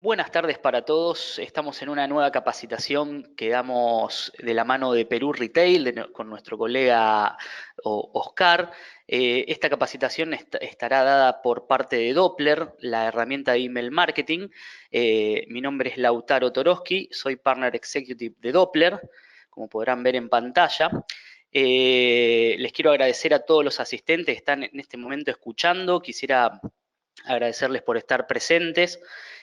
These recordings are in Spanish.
Buenas tardes para todos. Estamos en una nueva capacitación que damos de la mano de Perú Retail con nuestro colega Oscar. Esta capacitación estará dada por parte de Doppler, la herramienta de email marketing. Mi nombre es Lautaro Toroski, soy Partner Executive de Doppler, como podrán ver en pantalla. Les quiero agradecer a todos los asistentes que están en este momento escuchando. Quisiera agradecerles por estar presentes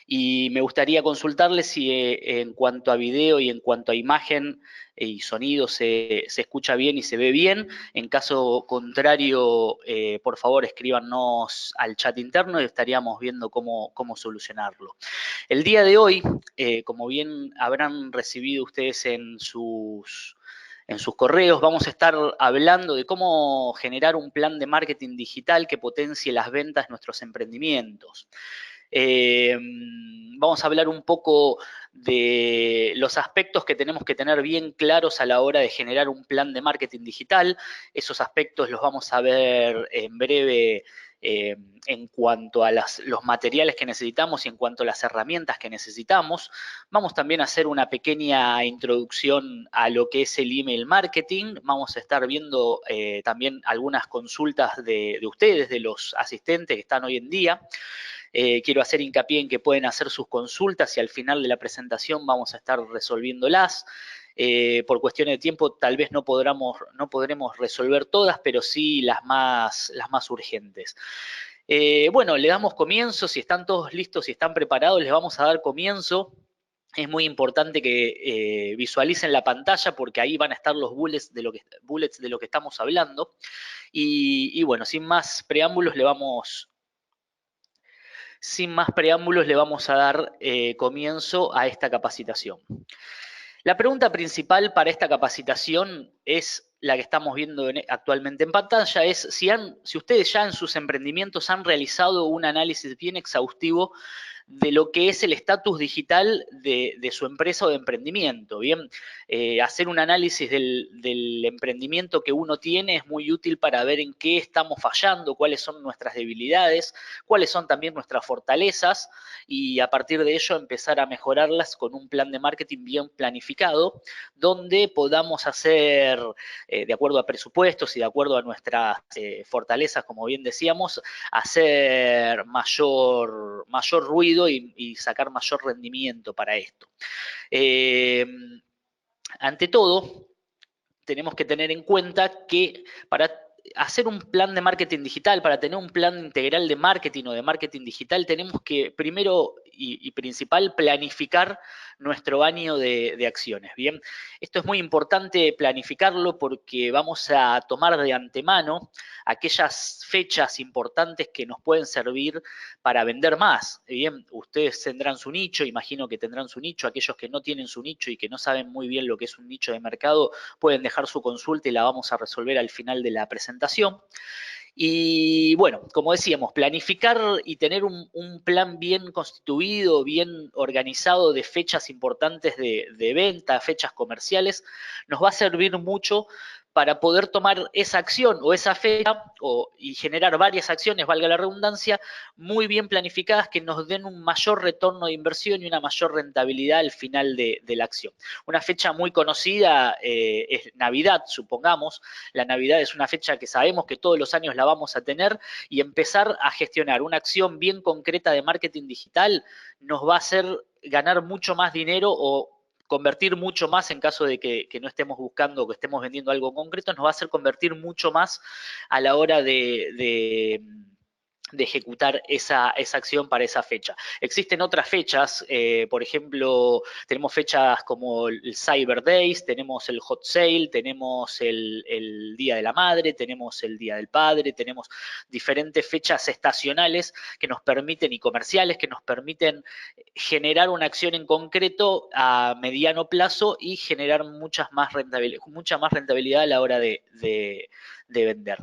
y me gustaría consultarles si en cuanto a video y en cuanto a imagen y sonido se escucha bien y se ve bien. En caso contrario, por favor escríbanos al chat interno y estaríamos viendo cómo solucionarlo. El día de hoy, como bien habrán recibido ustedes en sus correos, vamos a estar hablando de cómo generar un plan de marketing digital que potencie las ventas de nuestros emprendimientos. Vamos a hablar un poco de los aspectos que tenemos que tener bien claros a la hora de generar un plan de marketing digital. Esos aspectos los vamos a ver en breve en cuanto a los materiales que necesitamos y en cuanto a las herramientas que necesitamos. Vamos también a hacer una pequeña introducción a lo que es el email marketing. Vamos a estar viendo también algunas consultas de ustedes, de los asistentes que están hoy en día. Quiero hacer hincapié en que pueden hacer sus consultas y al final de la presentación vamos a estar resolviéndolas. Por cuestiones de tiempo tal vez no podremos resolver todas, pero sí las más urgentes. Bueno, le damos comienzo. Si están todos listos, si están preparados, les vamos a dar comienzo. Es muy importante que visualicen la pantalla porque ahí van a estar los bullets de lo que estamos hablando. Y bueno, sin más preámbulos, le vamos a dar comienzo a esta capacitación. La pregunta principal para esta capacitación es la que estamos viendo actualmente en pantalla, es si ustedes ya en sus emprendimientos han realizado un análisis bien exhaustivo de lo que es el estatus digital de su empresa o de emprendimiento. Bien, hacer un análisis del emprendimiento que uno tiene es muy útil para ver en qué estamos fallando, cuáles son nuestras debilidades, cuáles son también nuestras fortalezas y a partir de ello empezar a mejorarlas con un plan de marketing bien planificado, donde podamos hacer, de acuerdo a presupuestos y de acuerdo a nuestras fortalezas, como bien decíamos, hacer mayor ruido y sacar mayor rendimiento para esto. Ante todo, tenemos que tener en cuenta que para hacer un plan de marketing digital, para tener un plan integral de marketing o de marketing digital, tenemos que primero y principal planificar nuestro año de acciones. Bien, esto es muy importante planificarlo porque vamos a tomar de antemano aquellas fechas importantes que nos pueden servir para vender más. Bien, ustedes tendrán su nicho, imagino que tendrán su nicho. Aquellos que no tienen su nicho y que no saben muy bien lo que es un nicho de mercado, pueden dejar su consulta y la vamos a resolver al final de la presentación. Y bueno, como decíamos, planificar y tener un plan bien constituido, bien organizado de fechas importantes de venta, fechas comerciales, nos va a servir mucho para poder tomar esa acción o esa fecha y generar varias acciones, valga la redundancia, muy bien planificadas que nos den un mayor retorno de inversión y una mayor rentabilidad al final de la acción. Una fecha muy conocida es Navidad, supongamos. La Navidad es una fecha que sabemos que todos los años la vamos a tener y empezar a gestionar una acción bien concreta de marketing digital nos va a hacer ganar mucho más dinero o convertir mucho más en caso de que no estemos buscando o que estemos vendiendo algo concreto, nos va a hacer convertir mucho más a la hora de ejecutar esa acción para esa fecha. Existen otras fechas, por ejemplo, tenemos fechas como el Cyber Days, tenemos el Hot Sale, tenemos el Día de la Madre, tenemos el Día del Padre, tenemos diferentes fechas estacionales que nos permiten y comerciales que nos permiten generar una acción en concreto a mediano plazo y generar mucha más rentabilidad a la hora de vender.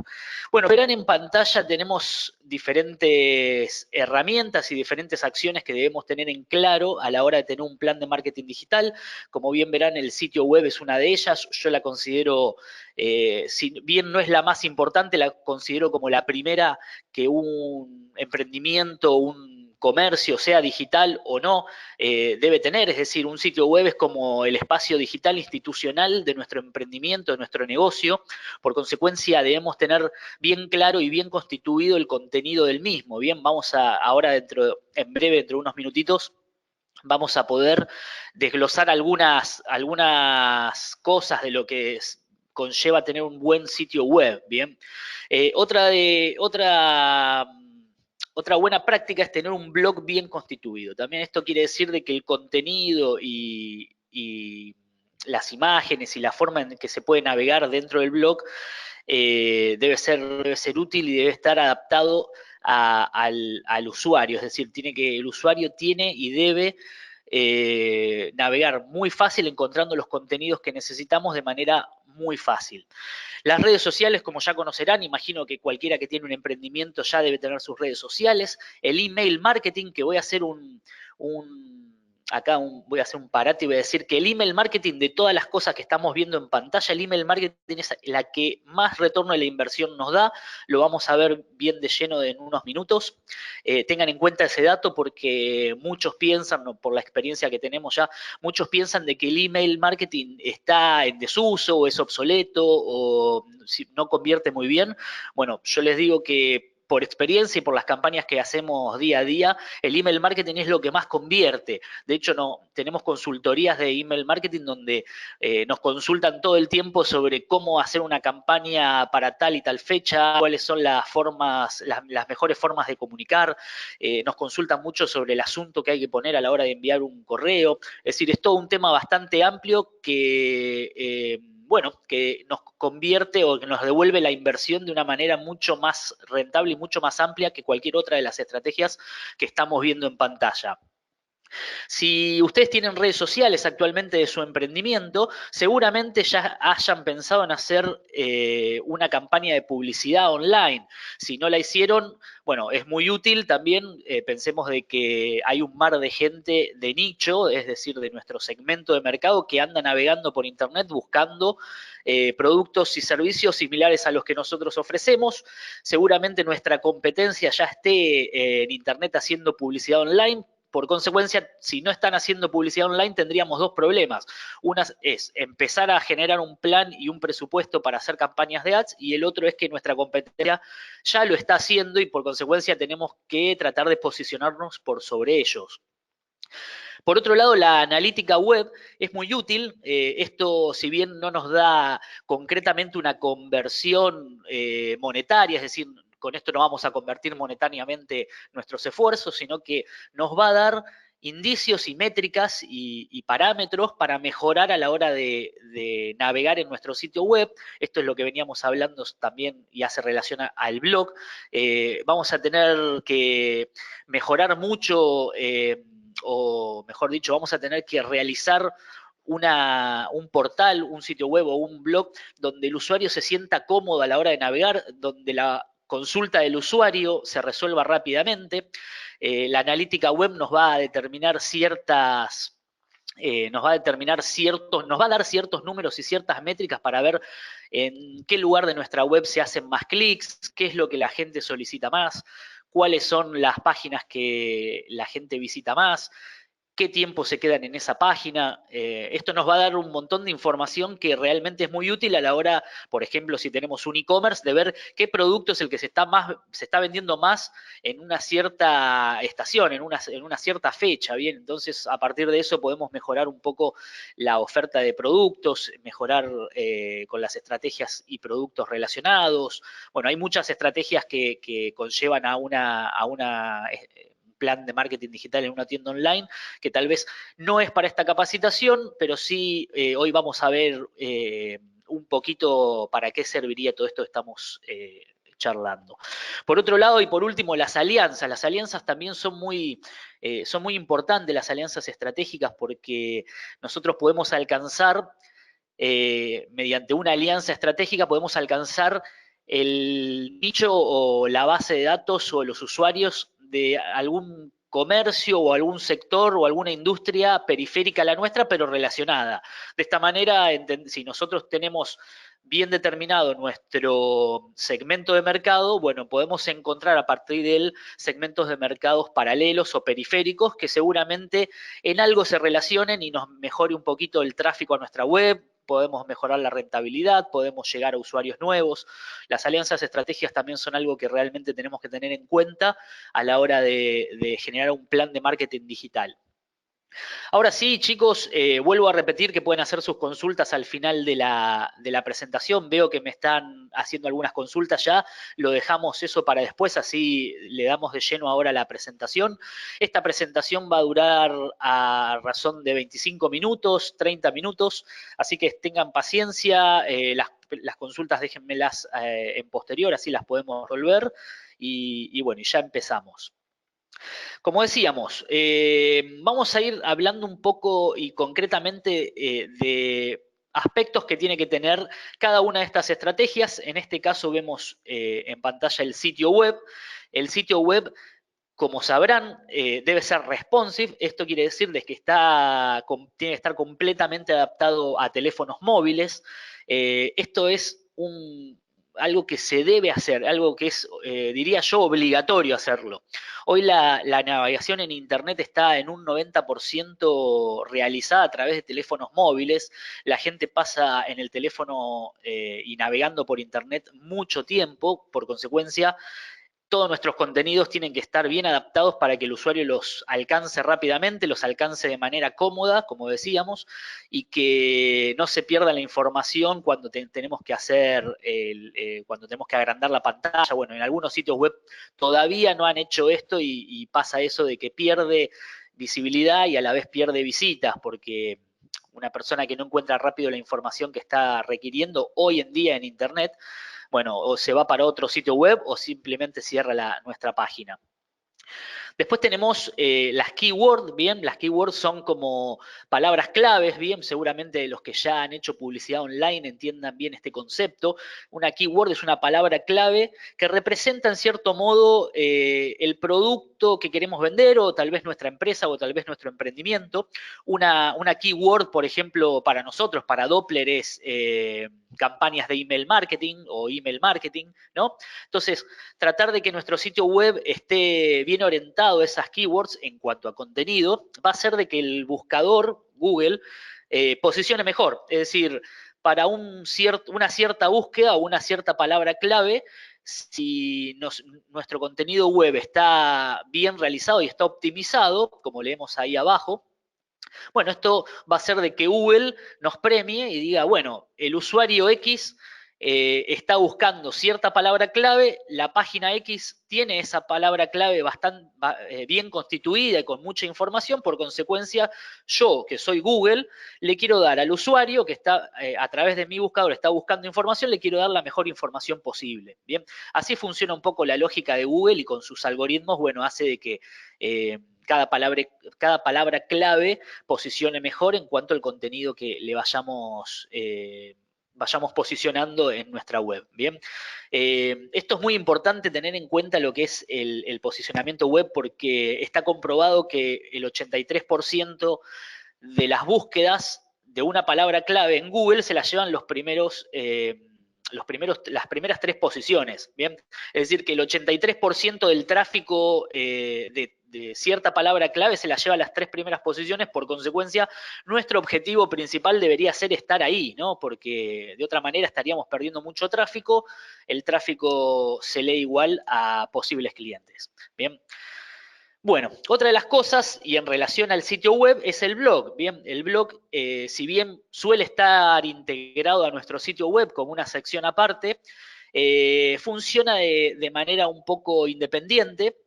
Bueno, verán en pantalla tenemos diferentes herramientas y diferentes acciones que debemos tener en claro a la hora de tener un plan de marketing digital. Como bien verán, el sitio web es una de ellas. Yo la considero, si bien no es la más importante, la considero como la primera que un emprendimiento, un comercio, sea digital o no, debe tener. Es decir, un sitio web es como el espacio digital institucional de nuestro emprendimiento, de nuestro negocio. Por consecuencia, debemos tener bien claro y bien constituido el contenido del mismo. Bien, vamos a ahora en breve, dentro de unos minutitos, vamos a poder desglosar algunas cosas de lo que conlleva tener un buen sitio web. Bien, otra buena práctica es tener un blog bien constituido. También esto quiere decir de que el contenido y las imágenes y la forma en que se puede navegar dentro del blog debe ser útil y debe estar adaptado al usuario. Es decir, el usuario tiene y debe navegar muy fácil encontrando los contenidos que necesitamos de manera muy fácil. Las redes sociales, como ya conocerán, imagino que cualquiera que tiene un emprendimiento ya debe tener sus redes sociales. El email marketing, que voy a hacer voy a hacer un parate y voy a decir que el email marketing, de todas las cosas que estamos viendo en pantalla, el email marketing es la que más retorno de la inversión nos da. Lo vamos a ver bien de lleno en unos minutos. Tengan en cuenta ese dato porque muchos piensan, ¿no?, por la experiencia que tenemos ya, muchos piensan de que el email marketing está en desuso o es obsoleto o no convierte muy bien. Bueno, yo les digo que por experiencia y por las campañas que hacemos día a día, el email marketing es lo que más convierte. De hecho, tenemos consultorías de email marketing donde nos consultan todo el tiempo sobre cómo hacer una campaña para tal y tal fecha, cuáles son las mejores formas de comunicar. Nos consultan mucho sobre el asunto que hay que poner a la hora de enviar un correo. Es decir, es todo un tema bastante amplio que nos convierte o que nos devuelve la inversión de una manera mucho más rentable y mucho más amplia que cualquier otra de las estrategias que estamos viendo en pantalla. Si ustedes tienen redes sociales actualmente de su emprendimiento, seguramente ya hayan pensado en hacer una campaña de publicidad online. Si no la hicieron, bueno, es muy útil también. Pensemos de que hay un mar de gente de nicho, es decir, de nuestro segmento de mercado, que anda navegando por internet buscando productos y servicios similares a los que nosotros ofrecemos. Seguramente nuestra competencia ya esté en internet haciendo publicidad online. Por consecuencia, si no están haciendo publicidad online, tendríamos dos problemas. Una es empezar a generar un plan y un presupuesto para hacer campañas de ads, y el otro es que nuestra competencia ya lo está haciendo y por consecuencia tenemos que tratar de posicionarnos por sobre ellos. Por otro lado, la analítica web es muy útil. Esto, si bien no nos da concretamente una conversión monetaria, es decir, con esto no vamos a convertir monetariamente nuestros esfuerzos, sino que nos va a dar indicios y métricas y parámetros para mejorar a la hora de navegar en nuestro sitio web. Esto es lo que veníamos hablando también y hace relación al blog. Vamos a tener que mejorar mucho, o mejor dicho, vamos a tener que realizar un portal, un sitio web o un blog donde el usuario se sienta cómodo a la hora de navegar, donde la consulta del usuario se resuelva rápidamente. La analítica web nos va a determinar nos va a dar ciertos números y ciertas métricas para ver en qué lugar de nuestra web se hacen más clics, qué es lo que la gente solicita más, cuáles son las páginas que la gente visita más, qué tiempo se quedan en esa página. Esto nos va a dar un montón de información que realmente es muy útil a la hora, por ejemplo, si tenemos un e-commerce, de ver qué producto es el que se está vendiendo más en una cierta estación, en una cierta fecha. Bien, entonces a partir de eso podemos mejorar un poco la oferta de productos, mejorar con las estrategias y productos relacionados. Bueno, hay muchas estrategias que conllevan a una plan de marketing digital en una tienda online, que tal vez no es para esta capacitación, pero sí hoy vamos a ver un poquito para qué serviría todo esto que estamos charlando. Por otro lado, y por último, las alianzas. Las alianzas también son muy importantes, las alianzas estratégicas, porque nosotros podemos alcanzar, mediante una alianza estratégica, podemos alcanzar el nicho o la base de datos o los usuarios de algún comercio o algún sector o alguna industria periférica a la nuestra, pero relacionada. De esta manera, si nosotros tenemos bien determinado nuestro segmento de mercado, bueno, podemos encontrar a partir de él segmentos de mercados paralelos o periféricos que seguramente en algo se relacionen y nos mejore un poquito el tráfico a nuestra web, podemos mejorar la rentabilidad, podemos llegar a usuarios nuevos. Las alianzas estratégicas también son algo que realmente tenemos que tener en cuenta a la hora de generar un plan de marketing digital. Ahora sí, chicos, vuelvo a repetir que pueden hacer sus consultas al final de la presentación. Veo que me están haciendo algunas consultas ya. Lo dejamos eso para después, así le damos de lleno ahora a la presentación. Esta presentación va a durar a razón de 25 minutos, 30 minutos, así que tengan paciencia. Las consultas déjenmelas en posterior, así las podemos resolver. Y bueno, y ya empezamos. Como decíamos, vamos a ir hablando un poco y concretamente de aspectos que tiene que tener cada una de estas estrategias. En este caso vemos en pantalla el sitio web. El sitio web, como sabrán, debe ser responsive. Esto quiere decir de que tiene que estar completamente adaptado a teléfonos móviles. Esto es algo que se debe hacer, algo que es, diría yo, obligatorio hacerlo. Hoy la navegación en Internet está en un 90% realizada a través de teléfonos móviles. La gente pasa en el teléfono y navegando por Internet mucho tiempo. Por consecuencia, todos nuestros contenidos tienen que estar bien adaptados para que el usuario los alcance rápidamente, los alcance de manera cómoda, como decíamos, y que no se pierda la información cuando tenemos que cuando tenemos que agrandar la pantalla. Bueno, en algunos sitios web todavía no han hecho esto y pasa eso de que pierde visibilidad y a la vez pierde visitas, porque una persona que no encuentra rápido la información que está requiriendo hoy en día en Internet, bueno, o se va para otro sitio web o simplemente cierra nuestra página. Después tenemos las keywords, bien, las keywords son como palabras claves, bien, seguramente los que ya han hecho publicidad online entiendan bien este concepto. Una keyword es una palabra clave que representa en cierto modo el producto que queremos vender o tal vez nuestra empresa o tal vez nuestro emprendimiento. Una keyword, por ejemplo, para nosotros, para Doppler es campañas de email marketing o email marketing, ¿no? Entonces, tratar de que nuestro sitio web esté bien orientado a esas keywords en cuanto a contenido va a hacer de que el buscador, Google, posicione mejor. Es decir, para una cierta búsqueda o una cierta palabra clave, si nuestro contenido web está bien realizado y está optimizado, como leemos ahí abajo, bueno, esto va a hacer de que Google nos premie y diga, bueno, el usuario X está buscando cierta palabra clave, la página X tiene esa palabra clave bastante bien constituida y con mucha información, por consecuencia, yo, que soy Google, le quiero dar al usuario que está a través de mi buscador, está buscando información, le quiero dar la mejor información posible. Bien, así funciona un poco la lógica de Google y con sus algoritmos, bueno, hace de que cada palabra clave posicione mejor en cuanto al contenido que le vayamos posicionando en nuestra web. Bien, esto es muy importante tener en cuenta lo que es el posicionamiento web porque está comprobado que el 83% de las búsquedas de una palabra clave en Google se las llevan las primeras tres posiciones, ¿bien? Es decir, que el 83% del tráfico de cierta palabra clave se la lleva a las tres primeras posiciones, por consecuencia, nuestro objetivo principal debería ser estar ahí, ¿no? Porque de otra manera estaríamos perdiendo mucho tráfico, el tráfico se lee igual a posibles clientes, ¿bien? Bueno, otra de las cosas, y en relación al sitio web, es el blog. Bien, el blog, si bien suele estar integrado a nuestro sitio web como una sección aparte, funciona de manera un poco independiente.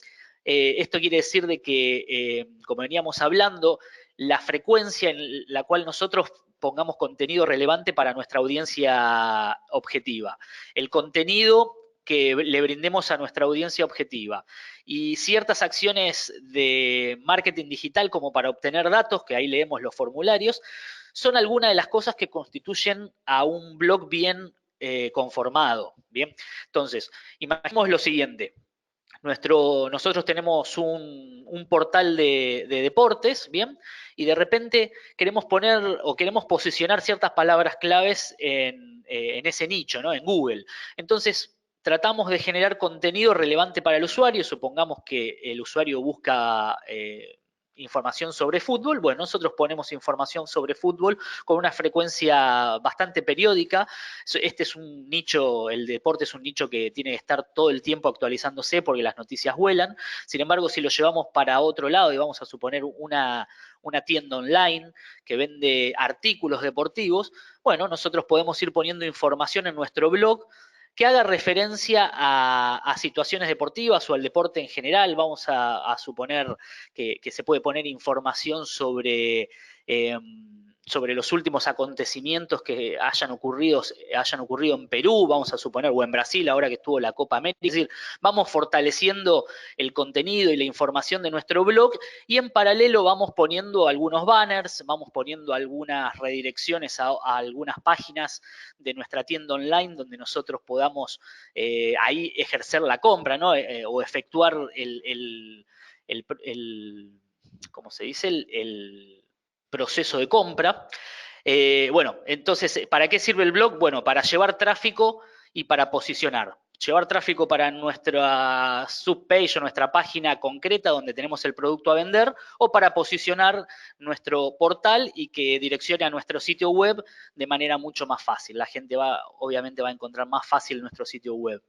Esto quiere decir de que, como veníamos hablando, la frecuencia en la cual nosotros pongamos contenido relevante para nuestra audiencia objetiva. El contenido que le brindemos a nuestra audiencia objetiva y ciertas acciones de marketing digital como para obtener datos, que ahí leemos los formularios, son algunas de las cosas que constituyen a un blog bien conformado. Bien, entonces, imaginemos lo siguiente. Nosotros tenemos un portal de deportes, ¿bien? Y de repente queremos poner o queremos posicionar ciertas palabras claves en ese nicho, ¿no? En Google. Entonces, tratamos de generar contenido relevante para el usuario. Supongamos que el usuario busca información sobre fútbol. Bueno, nosotros ponemos información sobre fútbol con una frecuencia bastante periódica. Este es un nicho, el deporte es un nicho que tiene que estar todo el tiempo actualizándose porque las noticias vuelan. Sin embargo, si lo llevamos para otro lado y vamos a suponer una tienda online que vende artículos deportivos, bueno, nosotros podemos ir poniendo información en nuestro blog que haga referencia a situaciones deportivas o al deporte en general. Vamos a suponer que se puede poner información sobre los últimos acontecimientos que hayan ocurrido en Perú, vamos a suponer, o en Brasil, ahora que estuvo la Copa América. Es decir, vamos fortaleciendo el contenido y la información de nuestro blog y en paralelo vamos poniendo algunos banners, vamos poniendo algunas redirecciones a algunas páginas de nuestra tienda online donde nosotros podamos ahí ejercer la compra, ¿no? O efectuar ¿cómo se dice? El proceso de compra. Bueno, entonces, ¿para qué sirve el blog? Bueno, para llevar tráfico y para posicionar. Llevar tráfico para nuestra subpage o nuestra página concreta donde tenemos el producto a vender o para posicionar nuestro portal y que direccione a nuestro sitio web de manera mucho más fácil. La gente obviamente va a encontrar más fácil nuestro sitio web.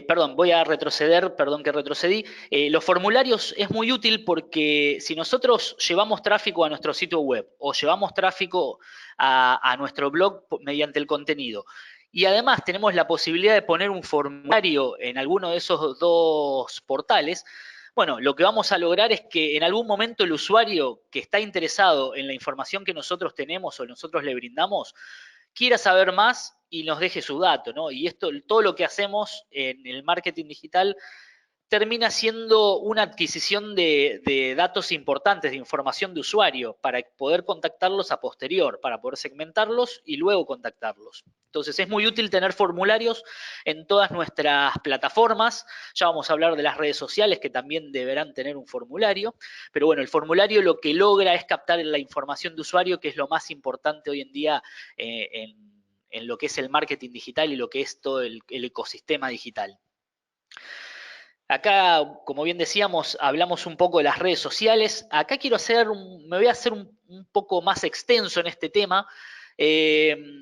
Perdón, voy a retroceder, perdón que retrocedí. Los formularios es muy útil porque si nosotros llevamos tráfico a nuestro sitio web o llevamos tráfico a nuestro blog mediante el contenido y además tenemos la posibilidad de poner un formulario en alguno de esos dos portales, bueno, lo que vamos a lograr es que en algún momento el usuario que está interesado en la información que nosotros tenemos o nosotros le brindamos, quiera saber más y nos deje su dato, ¿no? Y esto, todo lo que hacemos en el marketing digital termina siendo una adquisición de datos importantes, de información de usuario, para poder contactarlos a posterior, para poder segmentarlos y luego contactarlos. Entonces es muy útil tener formularios en todas nuestras plataformas. Ya vamos a hablar de las redes sociales que también deberán tener un formulario, pero bueno, el formulario lo que logra es captar la información de usuario, que es lo más importante hoy en día en lo que es el marketing digital y lo que es todo el ecosistema digital. Acá, como bien decíamos, hablamos un poco de las redes sociales. Acá me voy a hacer un poco más extenso en este tema.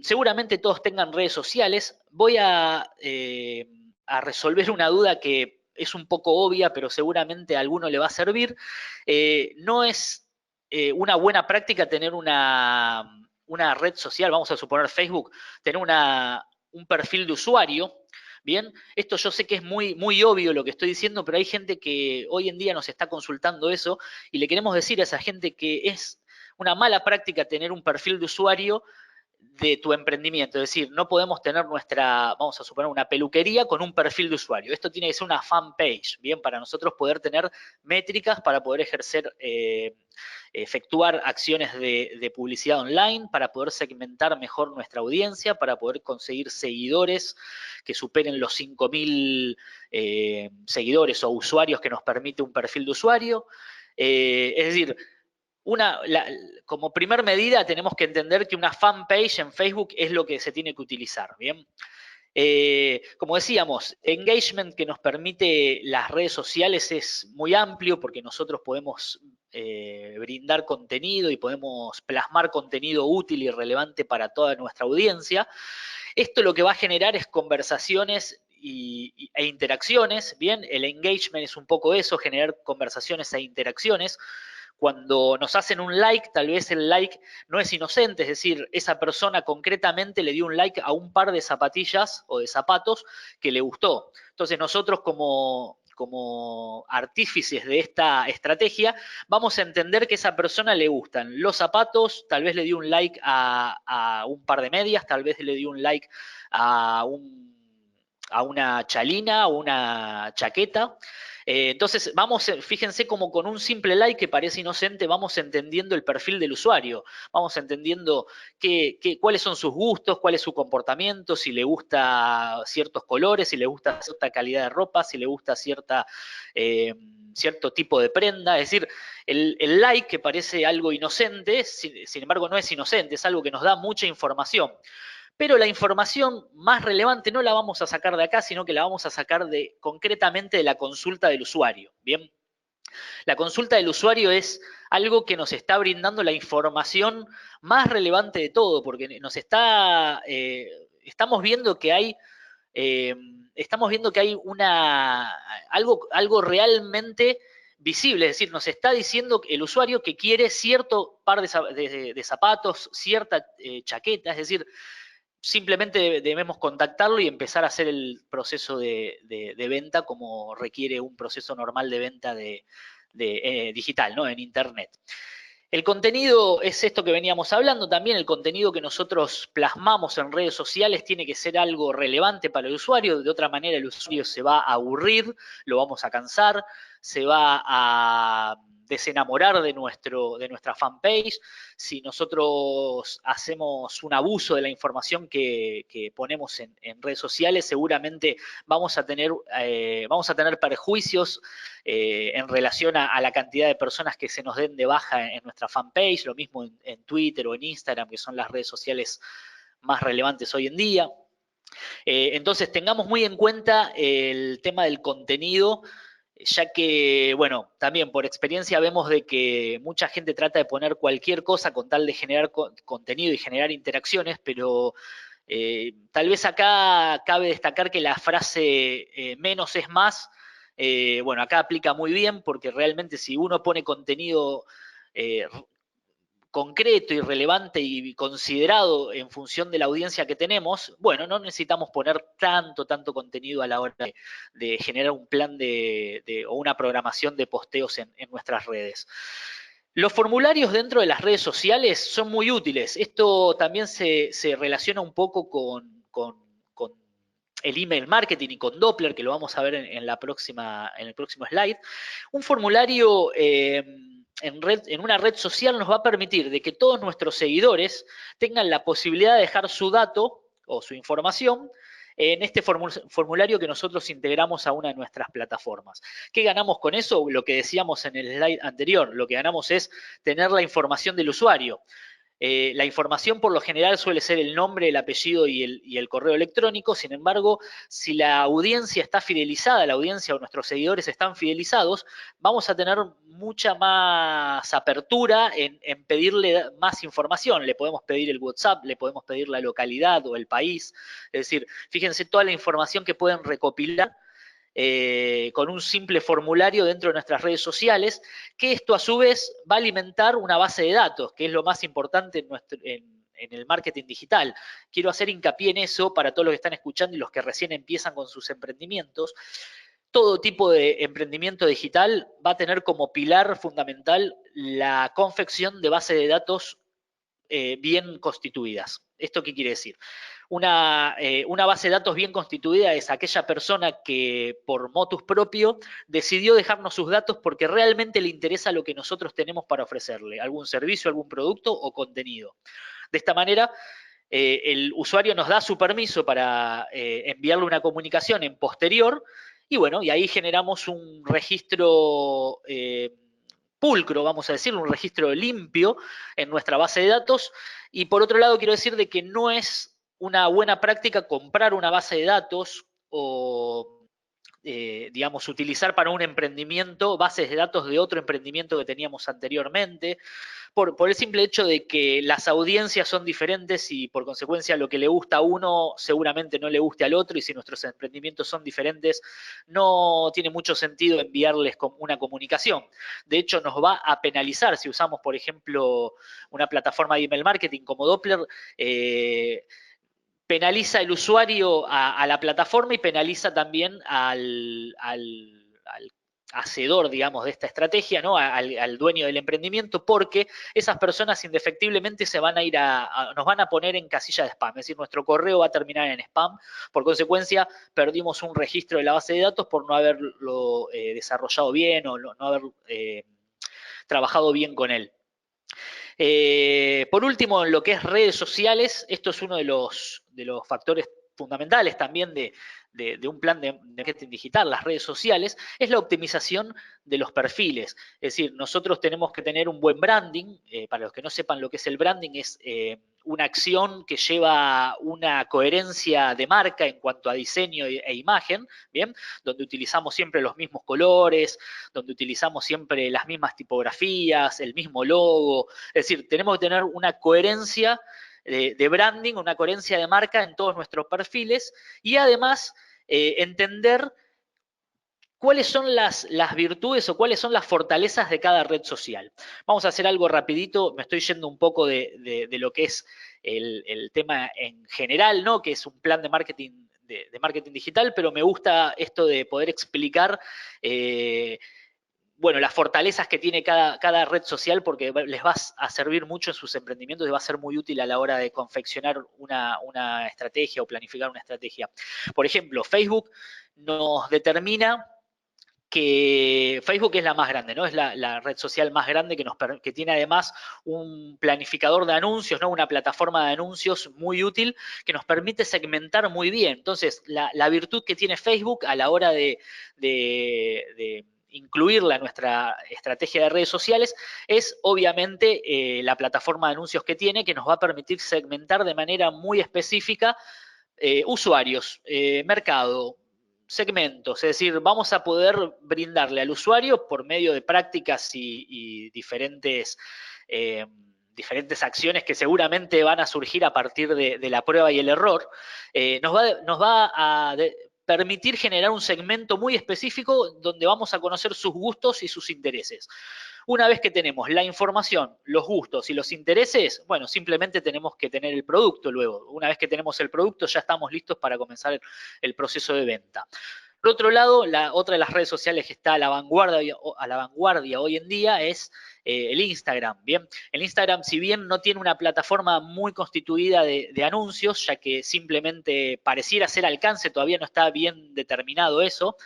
Seguramente todos tengan redes sociales. Voy a resolver una duda que es un poco obvia, pero seguramente a alguno le va a servir. No es una buena práctica tener una red social, vamos a suponer Facebook, tener un perfil de usuario. Bien, esto yo sé que es muy, muy obvio lo que estoy diciendo, pero hay gente que hoy en día nos está consultando eso y le queremos decir a esa gente que es una mala práctica tener un perfil de usuario de tu emprendimiento. Es decir, no podemos tener vamos a suponer, una peluquería con un perfil de usuario. Esto tiene que ser una fanpage, bien, para nosotros poder tener métricas para poder efectuar acciones de publicidad online, para poder segmentar mejor nuestra audiencia, para poder conseguir seguidores que superen los 5.000 seguidores o usuarios que nos permite un perfil de usuario. Es decir, como primer medida tenemos que entender que una fanpage en Facebook es lo que se tiene que utilizar, ¿bien? Como decíamos, engagement que nos permite las redes sociales es muy amplio porque nosotros podemos brindar contenido y podemos plasmar contenido útil y relevante para toda nuestra audiencia. Esto lo que va a generar es conversaciones e interacciones, ¿bien? El engagement es un poco eso, generar conversaciones e interacciones. Cuando nos hacen un like, tal vez el like no es inocente, es decir, esa persona concretamente le dio un like a un par de zapatillas o de zapatos que le gustó. Entonces nosotros como artífices de esta estrategia, vamos a entender que a esa persona le gustan los zapatos, tal vez le dio un like a un par de medias, tal vez le dio un like a una chalina o una chaqueta. Entonces, fíjense como con un simple like que parece inocente, vamos entendiendo el perfil del usuario, vamos entendiendo cuáles son sus gustos, cuál es su comportamiento, si le gusta ciertos colores, si le gusta cierta calidad de ropa, si le gusta cierto tipo de prenda. Es decir, el like que parece algo inocente, sin embargo no es inocente, es algo que nos da mucha información. Pero la información más relevante no la vamos a sacar de acá, sino que la vamos a sacar concretamente de la consulta del usuario. Bien, la consulta del usuario es algo que nos está brindando la información más relevante de todo, porque estamos viendo que hay algo realmente visible, es decir, nos está diciendo el usuario que quiere cierto par de zapatos, cierta chaqueta, es decir, simplemente debemos contactarlo y empezar a hacer el proceso de venta como requiere un proceso normal de venta digital, ¿no? En Internet. El contenido es esto que veníamos hablando también, el contenido que nosotros plasmamos en redes sociales tiene que ser algo relevante para el usuario, de otra manera el usuario se va a aburrir, lo vamos a cansar, se va a desenamorar de nuestra fanpage. Si nosotros hacemos un abuso de la información que ponemos en redes sociales, seguramente vamos a tener perjuicios en relación a la cantidad de personas que se nos den de baja en nuestra fanpage, lo mismo en Twitter o en Instagram, que son las redes sociales más relevantes hoy en día. Entonces tengamos muy en cuenta el tema del contenido, ya que, bueno, también por experiencia vemos de que mucha gente trata de poner cualquier cosa con tal de generar contenido y generar interacciones, pero tal vez acá cabe destacar que la frase menos es más, bueno, acá aplica muy bien porque realmente si uno pone contenido eh, concreto y relevante y considerado en función de la audiencia que tenemos, bueno, no necesitamos poner tanto contenido a la hora de generar un plan o una programación de posteos en nuestras redes. Los formularios dentro de las redes sociales son muy útiles. Esto también se relaciona un poco con el email marketing y con Doppler, que lo vamos a ver en el próximo slide. Un formulario en una red social nos va a permitir de que todos nuestros seguidores tengan la posibilidad de dejar su dato o su información en este formulario que nosotros integramos a una de nuestras plataformas. ¿Qué ganamos con eso? Lo que decíamos en el slide anterior, lo que ganamos es tener la información del usuario. La información por lo general suele ser el nombre, el apellido y el correo electrónico. Sin embargo, si la audiencia está fidelizada, la audiencia o nuestros seguidores están fidelizados, vamos a tener mucha más apertura en pedirle más información. Le podemos pedir el WhatsApp, le podemos pedir la localidad o el país. Es decir, fíjense toda la información que pueden recopilar con un simple formulario dentro de nuestras redes sociales, que esto a su vez va a alimentar una base de datos, que es lo más importante en el marketing digital. Quiero hacer hincapié en eso para todos los que están escuchando y los que recién empiezan con sus emprendimientos. Todo tipo de emprendimiento digital va a tener como pilar fundamental la confección de base de datos bien constituidas. ¿Esto qué quiere decir? Una base de datos bien constituida es aquella persona que por motus propio decidió dejarnos sus datos porque realmente le interesa lo que nosotros tenemos para ofrecerle, algún servicio, algún producto o contenido. De esta manera, el usuario nos da su permiso para enviarle una comunicación en posterior y bueno, y ahí generamos un registro pulcro, vamos a decir, un registro limpio en nuestra base de datos. Y por otro lado, quiero decir de que no es una buena práctica comprar una base de datos o digamos, utilizar para un emprendimiento bases de datos de otro emprendimiento que teníamos anteriormente, por el simple hecho de que las audiencias son diferentes y por consecuencia lo que le gusta a uno seguramente no le guste al otro y si nuestros emprendimientos son diferentes no tiene mucho sentido enviarles una comunicación. De hecho nos va a penalizar si usamos por ejemplo una plataforma de email marketing como Doppler, penaliza el usuario a la plataforma y penaliza también hacedor, digamos, de esta estrategia, ¿no? Al dueño del emprendimiento, porque esas personas indefectiblemente se van a ir nos van a poner en casilla de spam, es decir, nuestro correo va a terminar en spam, por consecuencia perdimos un registro de la base de datos por no haberlo desarrollado bien o no haber trabajado bien con él. Por último, en lo que es redes sociales, esto es uno de los factores fundamentales también de un plan de marketing digital, las redes sociales, es la optimización de los perfiles. Es decir, nosotros tenemos que tener un buen branding. Para los que no sepan lo que es el branding, es una acción que lleva una coherencia de marca en cuanto a diseño e imagen, ¿bien? Donde utilizamos siempre los mismos colores, donde utilizamos siempre las mismas tipografías, el mismo logo. Es decir, tenemos que tener una coherencia de branding, una coherencia de marca en todos nuestros perfiles y además entender cuáles son las virtudes o cuáles son las fortalezas de cada red social. Vamos a hacer algo rapidito, me estoy yendo un poco de lo que es el tema en general, ¿no? Que es un plan de marketing, de marketing digital, pero me gusta esto de poder explicar bueno, las fortalezas que tiene cada red social, porque les va a servir mucho en sus emprendimientos y va a ser muy útil a la hora de confeccionar una estrategia o planificar una estrategia. Por ejemplo, Facebook nos determina que Facebook es la más grande, ¿no? Es la red social más grande que tiene además un planificador de anuncios, ¿no? Una plataforma de anuncios muy útil que nos permite segmentar muy bien. Entonces, la virtud que tiene Facebook a la hora de incluirla en nuestra estrategia de redes sociales es obviamente la plataforma de anuncios que tiene, que nos va a permitir segmentar de manera muy específica usuarios, mercado, segmentos, es decir, vamos a poder brindarle al usuario por medio de prácticas y diferentes acciones que seguramente van a surgir a partir de la prueba y el error, nos va a permitir generar un segmento muy específico donde vamos a conocer sus gustos y sus intereses. Una vez que tenemos la información, los gustos y los intereses, bueno, simplemente tenemos que tener el producto luego. Una vez que tenemos el producto, ya estamos listos para comenzar el proceso de venta. Por otro lado, otra de las redes sociales que está a la vanguardia hoy en día es el Instagram. Bien, el Instagram, si bien no tiene una plataforma muy constituida de anuncios, ya que simplemente pareciera ser alcance, todavía no está bien determinado eso,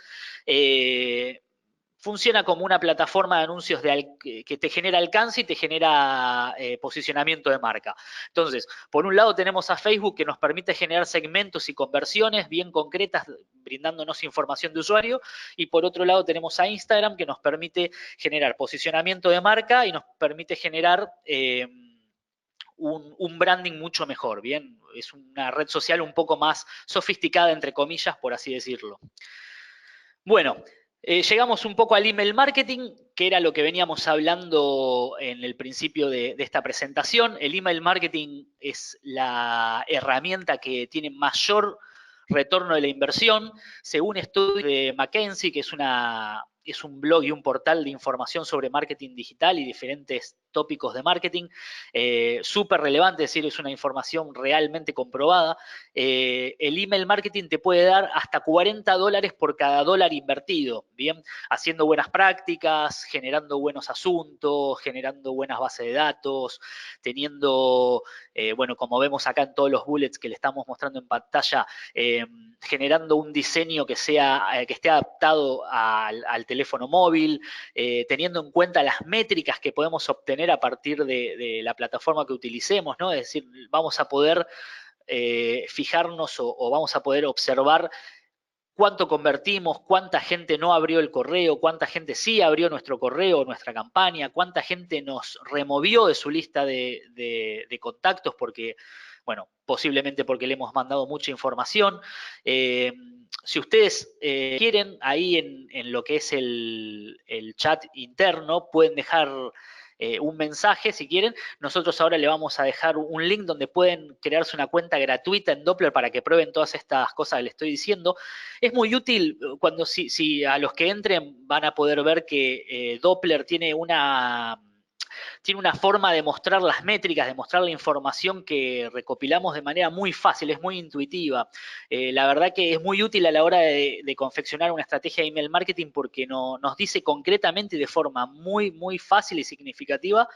funciona como una plataforma de anuncios que te genera alcance y te genera posicionamiento de marca. Entonces, por un lado tenemos a Facebook que nos permite generar segmentos y conversiones bien concretas, brindándonos información de usuario, y por otro lado tenemos a Instagram que nos permite generar posicionamiento de marca y nos permite generar un branding mucho mejor, ¿bien? Es una red social un poco más sofisticada, entre comillas, por así decirlo. Bueno, llegamos un poco al email marketing, que era lo que veníamos hablando en el principio de esta presentación. El email marketing es la herramienta que tiene mayor retorno de la inversión. Según estudios de McKinsey, que es un blog y un portal de información sobre marketing digital y diferentes tópicos de marketing, súper relevante, es decir, es una información realmente comprobada. El email marketing te puede dar hasta $40 por cada dólar invertido, ¿bien? Haciendo buenas prácticas, generando buenos asuntos, generando buenas bases de datos, teniendo, bueno, como vemos acá en todos los bullets que le estamos mostrando en pantalla, generando un diseño que esté adaptado al teléfono móvil, teniendo en cuenta las métricas que podemos obtener a partir de la plataforma que utilicemos, ¿no? Es decir, vamos a poder fijarnos o vamos a poder observar cuánto convertimos, cuánta gente no abrió el correo, cuánta gente sí abrió nuestro correo, nuestra campaña, cuánta gente nos removió de su lista de contactos porque, bueno, posiblemente porque le hemos mandado mucha información. Si ustedes quieren, ahí en lo que es el chat interno, pueden dejar un mensaje si quieren. Nosotros ahora le vamos a dejar un link donde pueden crearse una cuenta gratuita en Doppler para que prueben todas estas cosas que les estoy diciendo. Es muy útil cuando si a los que entren van a poder ver que Doppler tiene tiene una forma de mostrar las métricas, de mostrar la información que recopilamos de manera muy fácil, es muy intuitiva. La verdad que es muy útil a la hora de confeccionar una estrategia de email marketing porque nos dice concretamente y de forma muy fácil y significativa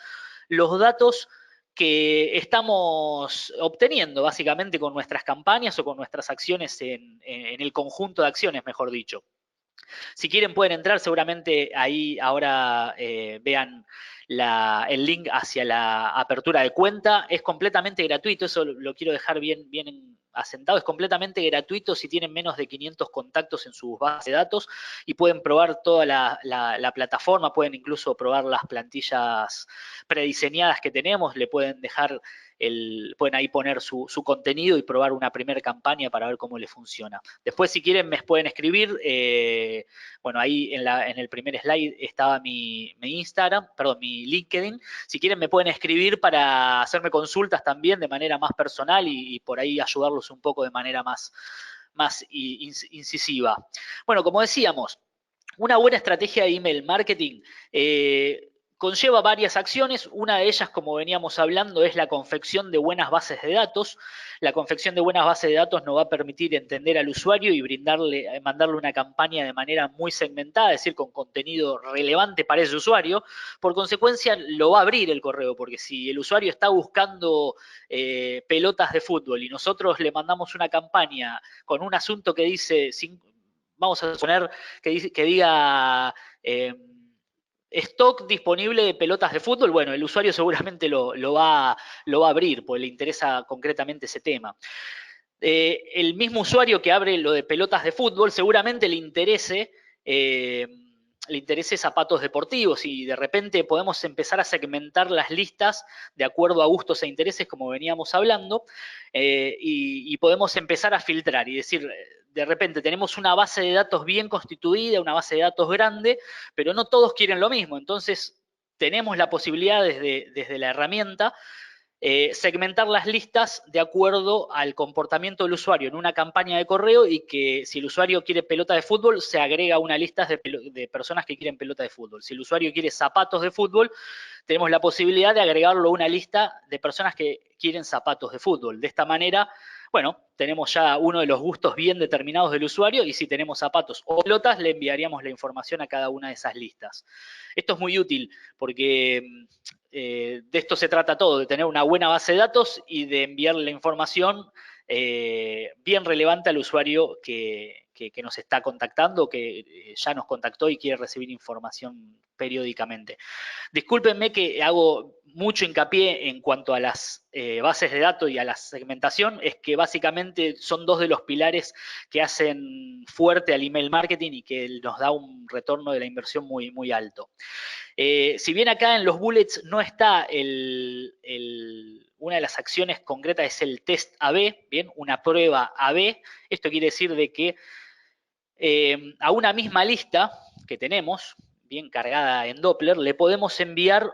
los datos que estamos obteniendo básicamente con nuestras campañas o con nuestras acciones en el conjunto de acciones, mejor dicho. Si quieren pueden entrar, seguramente ahí ahora vean el link hacia la apertura de cuenta. Es completamente gratuito, eso lo quiero dejar bien asentado. Es completamente gratuito si tienen menos de 500 contactos en sus bases de datos y pueden probar toda la plataforma, pueden incluso probar las plantillas prediseñadas que tenemos, le pueden dejar pueden ahí poner su contenido y probar una primera campaña para ver cómo le funciona. Después, si quieren, me pueden escribir. Bueno, ahí en el primer slide estaba mi Instagram, perdón, mi LinkedIn. Si quieren, me pueden escribir para hacerme consultas también de manera más personal y por ahí ayudarlos un poco de manera más incisiva. Bueno, como decíamos, una buena estrategia de email marketing conlleva varias acciones. Una de ellas, como veníamos hablando, es la confección de buenas bases de datos. La confección de buenas bases de datos nos va a permitir entender al usuario y mandarle una campaña de manera muy segmentada, es decir, con contenido relevante para ese usuario. Por consecuencia, lo va a abrir el correo, porque si el usuario está buscando pelotas de fútbol y nosotros le mandamos una campaña con un asunto que dice, vamos a suponer que diga stock disponible de pelotas de fútbol, bueno, el usuario seguramente lo va a abrir, porque le interesa concretamente ese tema. El mismo usuario que abre lo de pelotas de fútbol seguramente le interese zapatos deportivos y de repente podemos empezar a segmentar las listas de acuerdo a gustos e intereses, como veníamos hablando, y podemos empezar a filtrar y decir, de repente tenemos una base de datos bien constituida, una base de datos grande, pero no todos quieren lo mismo. Entonces, tenemos la posibilidad desde la herramienta segmentar las listas de acuerdo al comportamiento del usuario en una campaña de correo y que si el usuario quiere pelota de fútbol, se agrega una lista de personas que quieren pelota de fútbol. Si el usuario quiere zapatos de fútbol, tenemos la posibilidad de agregarlo a una lista de personas que quieren zapatos de fútbol. De esta manera, bueno, tenemos ya uno de los gustos bien determinados del usuario y si tenemos zapatos o pelotas, le enviaríamos la información a cada una de esas listas. Esto es muy útil porque de esto se trata todo, de tener una buena base de datos y de enviarle la información bien relevante al usuario que nos está contactando, que ya nos contactó y quiere recibir información periódicamente. Discúlpenme que hago mucho hincapié en cuanto a las bases de datos y a la segmentación, es que básicamente son dos de los pilares que hacen fuerte al email marketing y que nos da un retorno de la inversión muy alto. Si bien acá en los bullets no está una de las acciones concretas es el test AB, bien, una prueba AB. Esto quiere decir de que a una misma lista que tenemos, bien cargada en Doppler, le podemos enviar,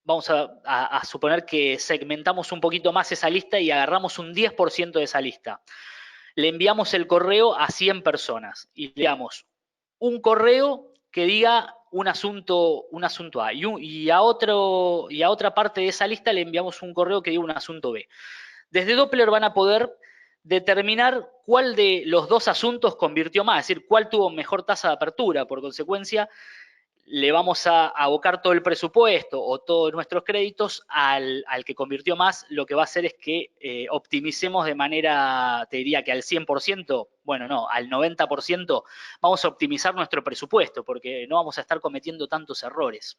vamos a suponer que segmentamos un poquito más esa lista y agarramos un 10% de esa lista. Le enviamos el correo a 100 personas y le damos un correo que diga un asunto A y a otra parte de esa lista le enviamos un correo que diga un asunto B. Desde Doppler van a poder determinar cuál de los dos asuntos convirtió más, es decir, cuál tuvo mejor tasa de apertura. Por consecuencia, le vamos a abocar todo el presupuesto o todos nuestros créditos al que convirtió más. Lo que va a hacer es que optimicemos de manera, te diría que al 100%, bueno, no, al 90%, vamos a optimizar nuestro presupuesto porque no vamos a estar cometiendo tantos errores.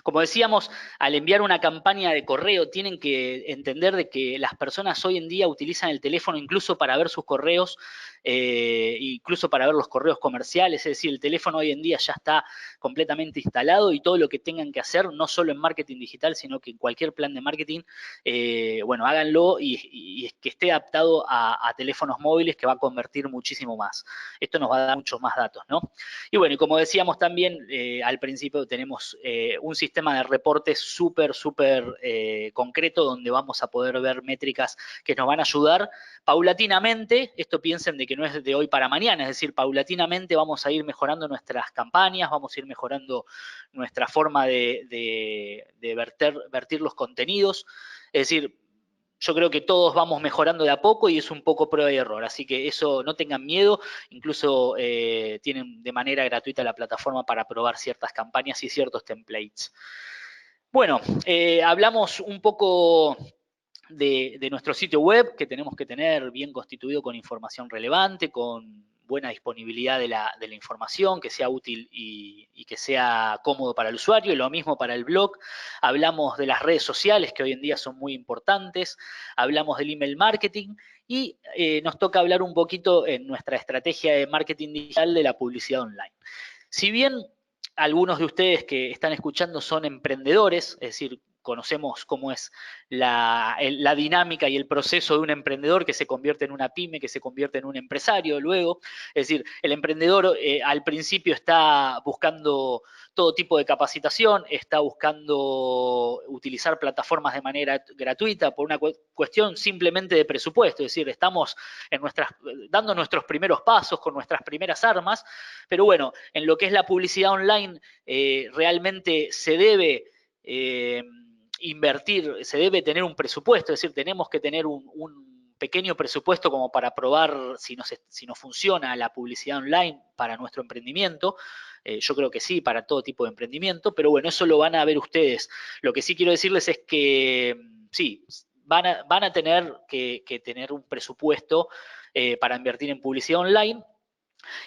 Como decíamos, al enviar una campaña de correo tienen que entender de que las personas hoy en día utilizan el teléfono incluso para ver sus correos, incluso para ver los correos comerciales, es decir, el teléfono hoy en día ya está completamente instalado y todo lo que tengan que hacer, no solo en marketing digital, sino que en cualquier plan de marketing, bueno, háganlo y que esté adaptado a teléfonos móviles que va a convertir muchísimo más. Esto nos va a dar muchos más datos, ¿no? Y bueno, y como decíamos también al principio, tenemos un sistema de reportes súper concreto donde vamos a poder ver métricas que nos van a ayudar paulatinamente. Esto piensen de que no es de hoy para mañana, es decir, paulatinamente vamos a ir mejorando nuestras campañas, vamos a ir mejorando nuestra forma de vertir los contenidos. Es decir, yo creo que todos vamos mejorando de a poco y es un poco prueba y error. Así que eso, no tengan miedo. Incluso tienen de manera gratuita la plataforma para probar ciertas campañas y ciertos templates. Bueno, hablamos un poco de nuestro sitio web, que tenemos que tener bien constituido con información relevante, con buena disponibilidad de la información, que sea útil y que sea cómodo para el usuario, y lo mismo para el blog. Hablamos de las redes sociales, que hoy en día son muy importantes, hablamos del email marketing, y nos toca hablar un poquito en nuestra estrategia de marketing digital de la publicidad online. Si bien algunos de ustedes que están escuchando son emprendedores, es decir, conocemos cómo es la dinámica y el proceso de un emprendedor que se convierte en una pyme, que se convierte en un empresario luego. Es decir, el emprendedor al principio está buscando todo tipo de capacitación, está buscando utilizar plataformas de manera gratuita por una cuestión simplemente de presupuesto. Es decir, estamos dando nuestros primeros pasos con nuestras primeras armas, pero bueno, en lo que es la publicidad online realmente se debe invertir, se debe tener un presupuesto, es decir, tenemos que tener un pequeño presupuesto como para probar si nos funciona la publicidad online para nuestro emprendimiento. Yo creo que sí, para todo tipo de emprendimiento, pero bueno, eso lo van a ver ustedes. Lo que sí quiero decirles es que sí, van a tener que tener un presupuesto para invertir en publicidad online.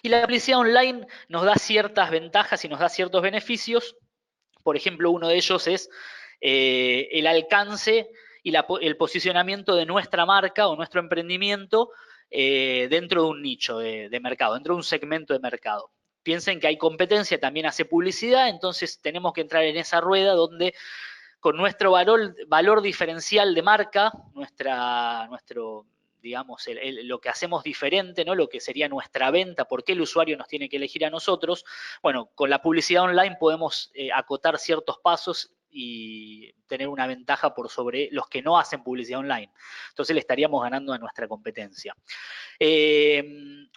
Y la publicidad online nos da ciertas ventajas y nos da ciertos beneficios. Por ejemplo, uno de ellos es el alcance y el posicionamiento de nuestra marca o nuestro emprendimiento dentro de un nicho de mercado, dentro de un segmento de mercado. Piensen que hay competencia, también hace publicidad, entonces tenemos que entrar en esa rueda donde con nuestro valor diferencial de marca, nuestro digamos, lo que hacemos diferente, ¿no? Lo que sería nuestra venta, por qué el usuario nos tiene que elegir a nosotros. Bueno, con la publicidad online podemos acotar ciertos pasos y tener una ventaja por sobre los que no hacen publicidad online. Entonces le estaríamos ganando a nuestra competencia.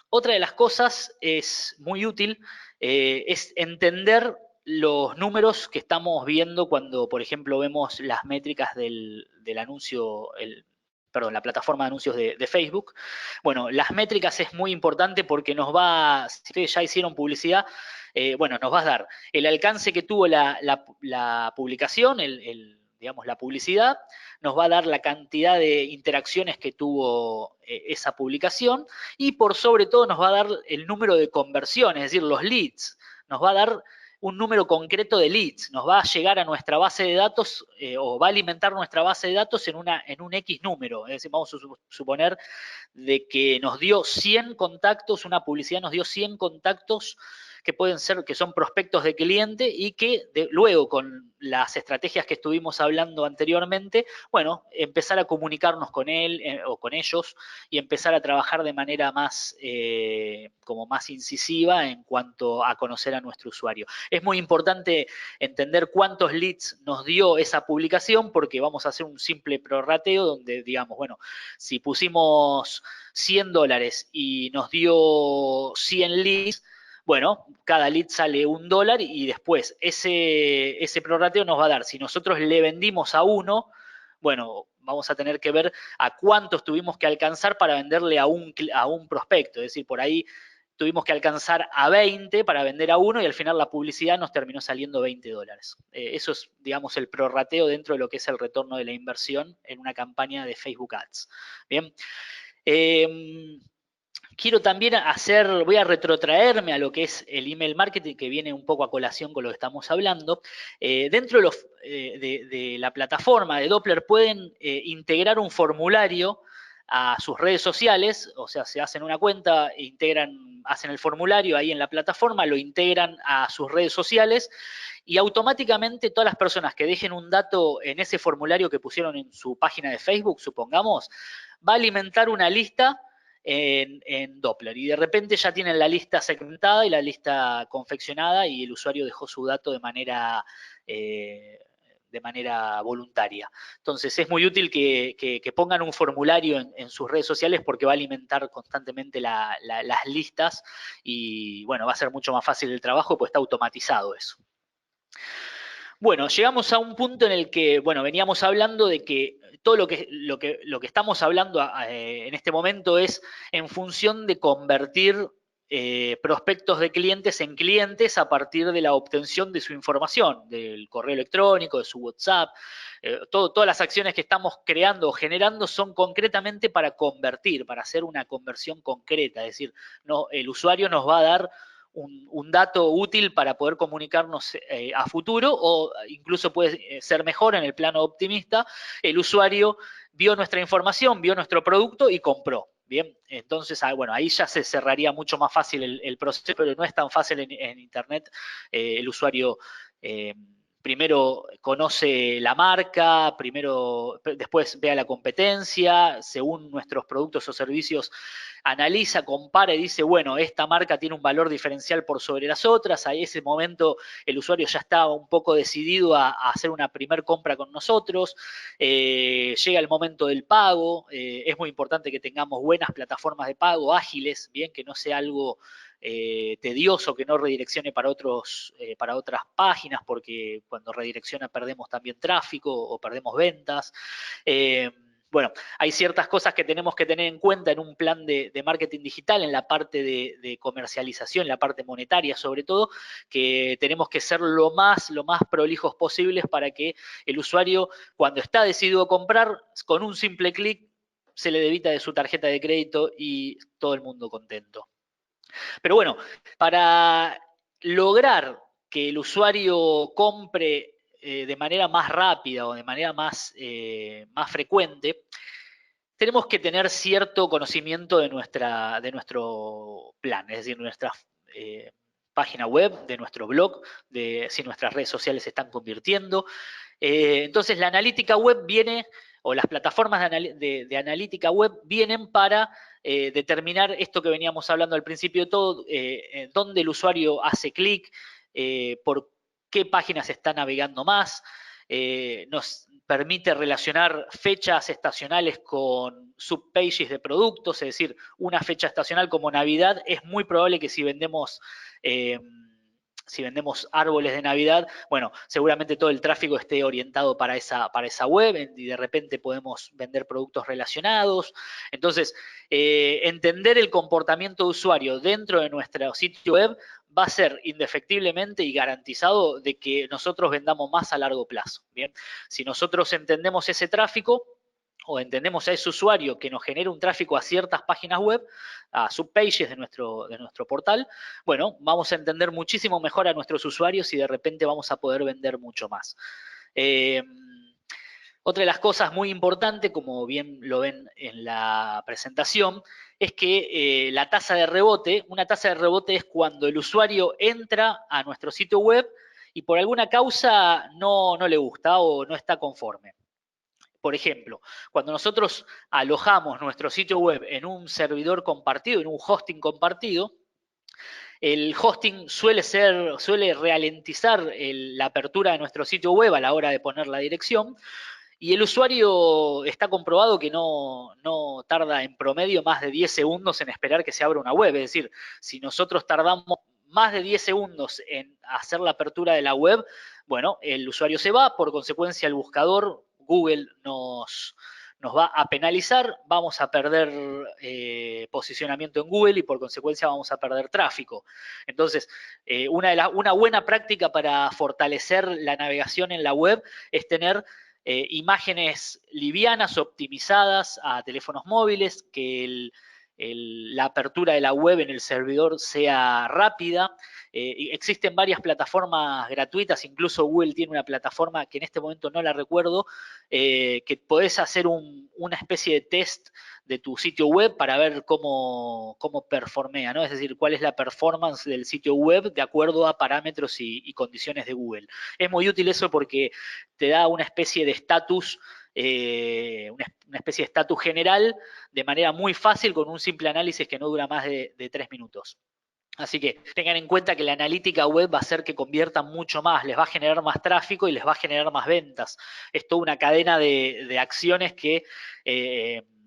Otra de las cosas es muy útil, es entender los números que estamos viendo cuando, por ejemplo, vemos las métricas del anuncio, perdón, la plataforma de anuncios de Facebook. Bueno, las métricas es muy importante porque nos va, si ustedes ya hicieron publicidad, bueno, nos va a dar el alcance que tuvo la publicación, digamos, la publicidad, nos va a dar la cantidad de interacciones que tuvo esa publicación y por sobre todo nos va a dar el número de conversiones, es decir, los leads, nos va a dar un número concreto de leads, nos va a llegar a nuestra base de datos o va a alimentar nuestra base de datos en un X número. Es decir, vamos a suponer de que nos dio 100 contactos, una publicidad nos dio 100 contactos que pueden ser, que son prospectos de cliente y que luego con las estrategias que estuvimos hablando anteriormente, bueno, empezar a comunicarnos con él o con ellos y empezar a trabajar de manera más, como más incisiva en cuanto a conocer a nuestro usuario. Es muy importante entender cuántos leads nos dio esa publicación porque vamos a hacer un simple prorrateo donde digamos, bueno, si pusimos $100 y nos dio 100 leads, bueno, cada lead sale $1 y después ese prorrateo nos va a dar, si nosotros le vendimos a uno, bueno, vamos a tener que ver a cuántos tuvimos que alcanzar para venderle a un prospecto, es decir, por ahí tuvimos que alcanzar a 20 para vender a uno y al final la publicidad nos terminó saliendo $20. Eso es, digamos, el prorrateo dentro de lo que es el retorno de la inversión en una campaña de Facebook Ads. Bien. Quiero también voy a retrotraerme a lo que es el email marketing, que viene un poco a colación con lo que estamos hablando. Dentro de la plataforma de Doppler pueden integrar un formulario a sus redes sociales, o sea, se hacen una cuenta, hacen el formulario ahí en la plataforma, lo integran a sus redes sociales y automáticamente todas las personas que dejen un dato en ese formulario que pusieron en su página de Facebook, supongamos, va a alimentar una lista en Doppler. Y de repente ya tienen la lista segmentada y la lista confeccionada y el usuario dejó su dato de manera voluntaria. Entonces es muy útil que pongan un formulario en sus redes sociales porque va a alimentar constantemente las listas y bueno, va a ser mucho más fácil el trabajo pues está automatizado eso. Bueno, llegamos a un punto en el que, bueno, veníamos hablando de que todo lo que estamos hablando en este momento es en función de convertir prospectos de clientes en clientes a partir de la obtención de su información, del correo electrónico, de su WhatsApp. Todas las acciones que estamos creando o generando son concretamente para convertir, para hacer una conversión concreta. Es decir, no, el usuario nos va a dar un dato útil para poder comunicarnos a futuro o incluso puede ser mejor en el plano optimista, el usuario vio nuestra información, vio nuestro producto y compró. Bien, entonces, bueno, ahí ya se cerraría mucho más fácil el proceso, pero no es tan fácil en Internet. El usuario primero conoce la marca, después ve a la competencia, según nuestros productos o servicios, analiza, compara y dice, bueno, esta marca tiene un valor diferencial por sobre las otras. A ese momento el usuario ya está un poco decidido a hacer una primer compra con nosotros. Llega el momento del pago. Es muy importante que tengamos buenas plataformas de pago, ágiles, bien, que no sea algo tedioso, que no redireccione para otras páginas, porque cuando redirecciona perdemos también tráfico o perdemos ventas. Bueno, hay ciertas cosas que tenemos que tener en cuenta en un plan de marketing digital, en la parte de comercialización, en la parte monetaria sobre todo, que tenemos que ser lo más prolijos posibles para que el usuario, cuando está decidido a comprar, con un simple clic se le debita de su tarjeta de crédito y todo el mundo contento. Pero bueno, para lograr que el usuario compre de manera más rápida o de manera más frecuente, tenemos que tener cierto conocimiento de nuestro plan, es decir, nuestra página web, de nuestro blog, de si nuestras redes sociales se están convirtiendo. Entonces, la analítica web viene, o las plataformas de analítica web vienen para determinar esto que veníamos hablando al principio de todo, dónde el usuario hace clic, por qué páginas está navegando más, nos permite relacionar fechas estacionales con subpages de productos, es decir, una fecha estacional como Navidad, es muy probable que si vendemos árboles de Navidad, bueno, seguramente todo el tráfico esté orientado para esa web y de repente podemos vender productos relacionados. Entonces, entender el comportamiento de usuario dentro de nuestro sitio web va a ser indefectiblemente y garantizado de que nosotros vendamos más a largo plazo. Bien, si nosotros entendemos ese tráfico, o entendemos a ese usuario que nos genera un tráfico a ciertas páginas web, a subpages de nuestro portal, bueno, vamos a entender muchísimo mejor a nuestros usuarios y de repente vamos a poder vender mucho más. Otra de las cosas muy importantes, como bien lo ven en la presentación, es que la tasa de rebote, una tasa de rebote es cuando el usuario entra a nuestro sitio web y por alguna causa no le gusta o no está conforme. Por ejemplo, cuando nosotros alojamos nuestro sitio web en un servidor compartido, en un hosting compartido, el hosting suele ralentizar la apertura de nuestro sitio web a la hora de poner la dirección y el usuario está comprobado que no tarda en promedio más de 10 segundos en esperar que se abra una web. Es decir, si nosotros tardamos más de 10 segundos en hacer la apertura de la web, bueno, el usuario se va, por consecuencia el buscador, Google nos va a penalizar, vamos a perder posicionamiento en Google y por consecuencia vamos a perder tráfico. Entonces, una buena práctica para fortalecer la navegación en la web es tener imágenes livianas, optimizadas a teléfonos móviles, que la apertura de la web en el servidor sea rápida. Existen varias plataformas gratuitas, incluso Google tiene una plataforma que en este momento no la recuerdo, que podés hacer una especie de test de tu sitio web para ver cómo performea, ¿no? Es decir, cuál es la performance del sitio web de acuerdo a parámetros y condiciones de Google. Es muy útil eso porque te da una especie de estatus una especie de estatus general de manera muy fácil con un simple análisis que no dura más de 3 minutos. Así que tengan en cuenta que la analítica web va a hacer que conviertan mucho más, les va a generar más tráfico y les va a generar más ventas. Es toda una cadena de acciones que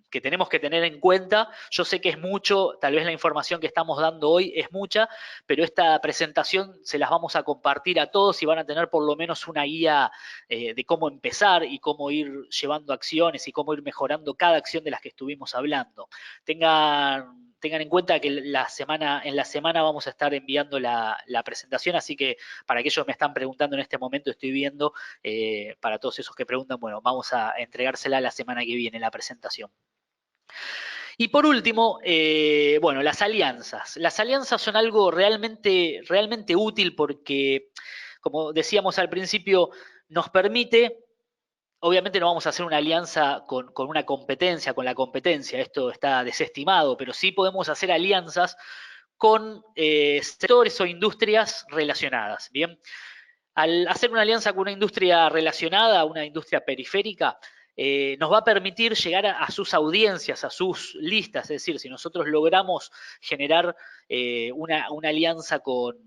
tenemos que tener en cuenta. Yo sé que es mucho, tal vez la información que estamos dando hoy es mucha, pero esta presentación se las vamos a compartir a todos y van a tener por lo menos una guía de cómo empezar y cómo ir llevando acciones y cómo ir mejorando cada acción de las que estuvimos hablando. Tengan en cuenta que en la semana vamos a estar enviando la presentación, así que para aquellos que me están preguntando en este momento, estoy viendo, para todos esos que preguntan, bueno, vamos a entregársela la semana que viene, la presentación. Y por último, bueno, las alianzas. Las alianzas son algo realmente, realmente útil porque, como decíamos al principio, nos permite. Obviamente no vamos a hacer una alianza con una competencia, con la competencia, esto está desestimado, pero sí podemos hacer alianzas con sectores o industrias relacionadas. Bien, al hacer una alianza con una industria relacionada, una industria periférica, nos va a permitir llegar a sus audiencias, a sus listas. Es decir, si nosotros logramos generar una alianza con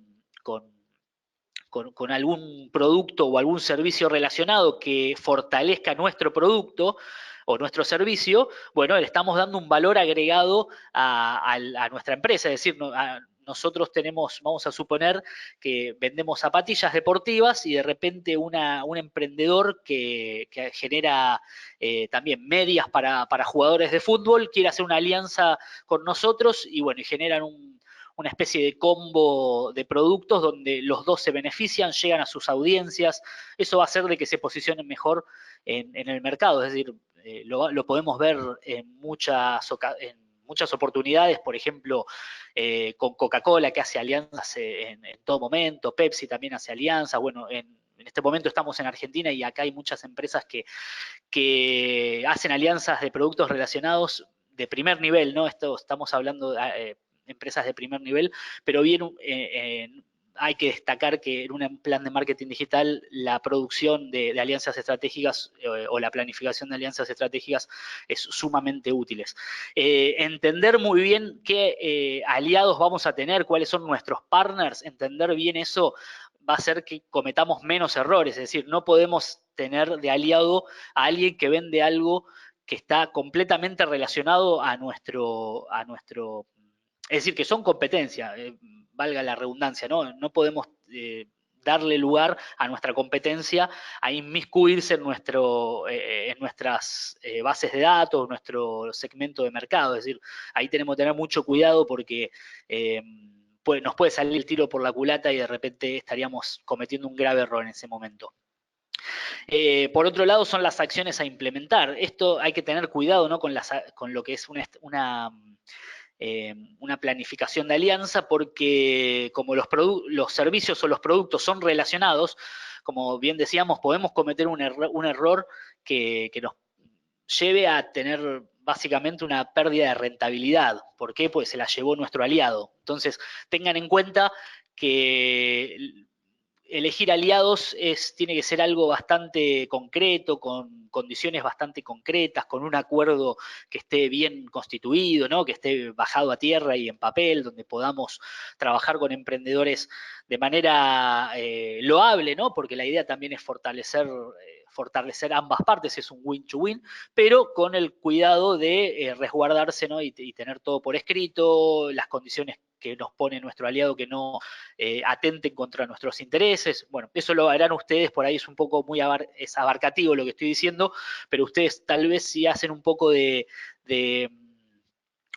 algún producto o algún servicio relacionado que fortalezca nuestro producto o nuestro servicio, bueno, le estamos dando un valor agregado a nuestra empresa. Es decir, nosotros vamos a suponer que vendemos zapatillas deportivas y de repente un emprendedor que genera también medias para jugadores de fútbol quiere hacer una alianza con nosotros y bueno, y generan una especie de combo de productos donde los dos se benefician, llegan a sus audiencias. Eso va a hacer de que se posicionen mejor en el mercado. Es decir, lo podemos ver en muchas oportunidades, por ejemplo, con Coca-Cola, que hace alianzas en todo momento, Pepsi también hace alianzas. Bueno, en este momento estamos en Argentina y acá hay muchas empresas que hacen alianzas de productos relacionados de primer nivel, ¿no? Estamos hablando de empresas de primer nivel, pero bien hay que destacar que en un plan de marketing digital la producción de alianzas estratégicas o la planificación de alianzas estratégicas es sumamente útiles. Entender muy bien qué aliados vamos a tener, cuáles son nuestros partners, entender bien eso va a hacer que cometamos menos errores, es decir, no podemos tener de aliado a alguien que vende algo que está completamente relacionado a nuestro es decir, que son competencia, valga la redundancia, ¿no? No podemos darle lugar a nuestra competencia a inmiscuirse en nuestras bases de datos, nuestro segmento de mercado. Es decir, ahí tenemos que tener mucho cuidado porque nos puede salir el tiro por la culata y de repente estaríamos cometiendo un grave error en ese momento. Por otro lado, son las acciones a implementar. Esto hay que tener cuidado, ¿no? con lo que es una planificación de alianza, porque como los servicios o los productos son relacionados, como bien decíamos, podemos cometer un error que nos lleve a tener básicamente una pérdida de rentabilidad. ¿Por qué? Pues se la llevó nuestro aliado. Entonces, tengan en cuenta que elegir aliados tiene que ser algo bastante concreto, con condiciones bastante concretas, con un acuerdo que esté bien constituido, ¿no? Que esté bajado a tierra y en papel, donde podamos trabajar con emprendedores de manera loable, ¿no? Porque la idea también es fortalecer ambas partes, es un win-to-win, pero con el cuidado de resguardarse, ¿no? y tener todo por escrito, las condiciones que nos pone nuestro aliado que no atenten contra nuestros intereses. Bueno, eso lo harán ustedes, por ahí es un poco es abarcativo lo que estoy diciendo, pero ustedes tal vez si hacen un poco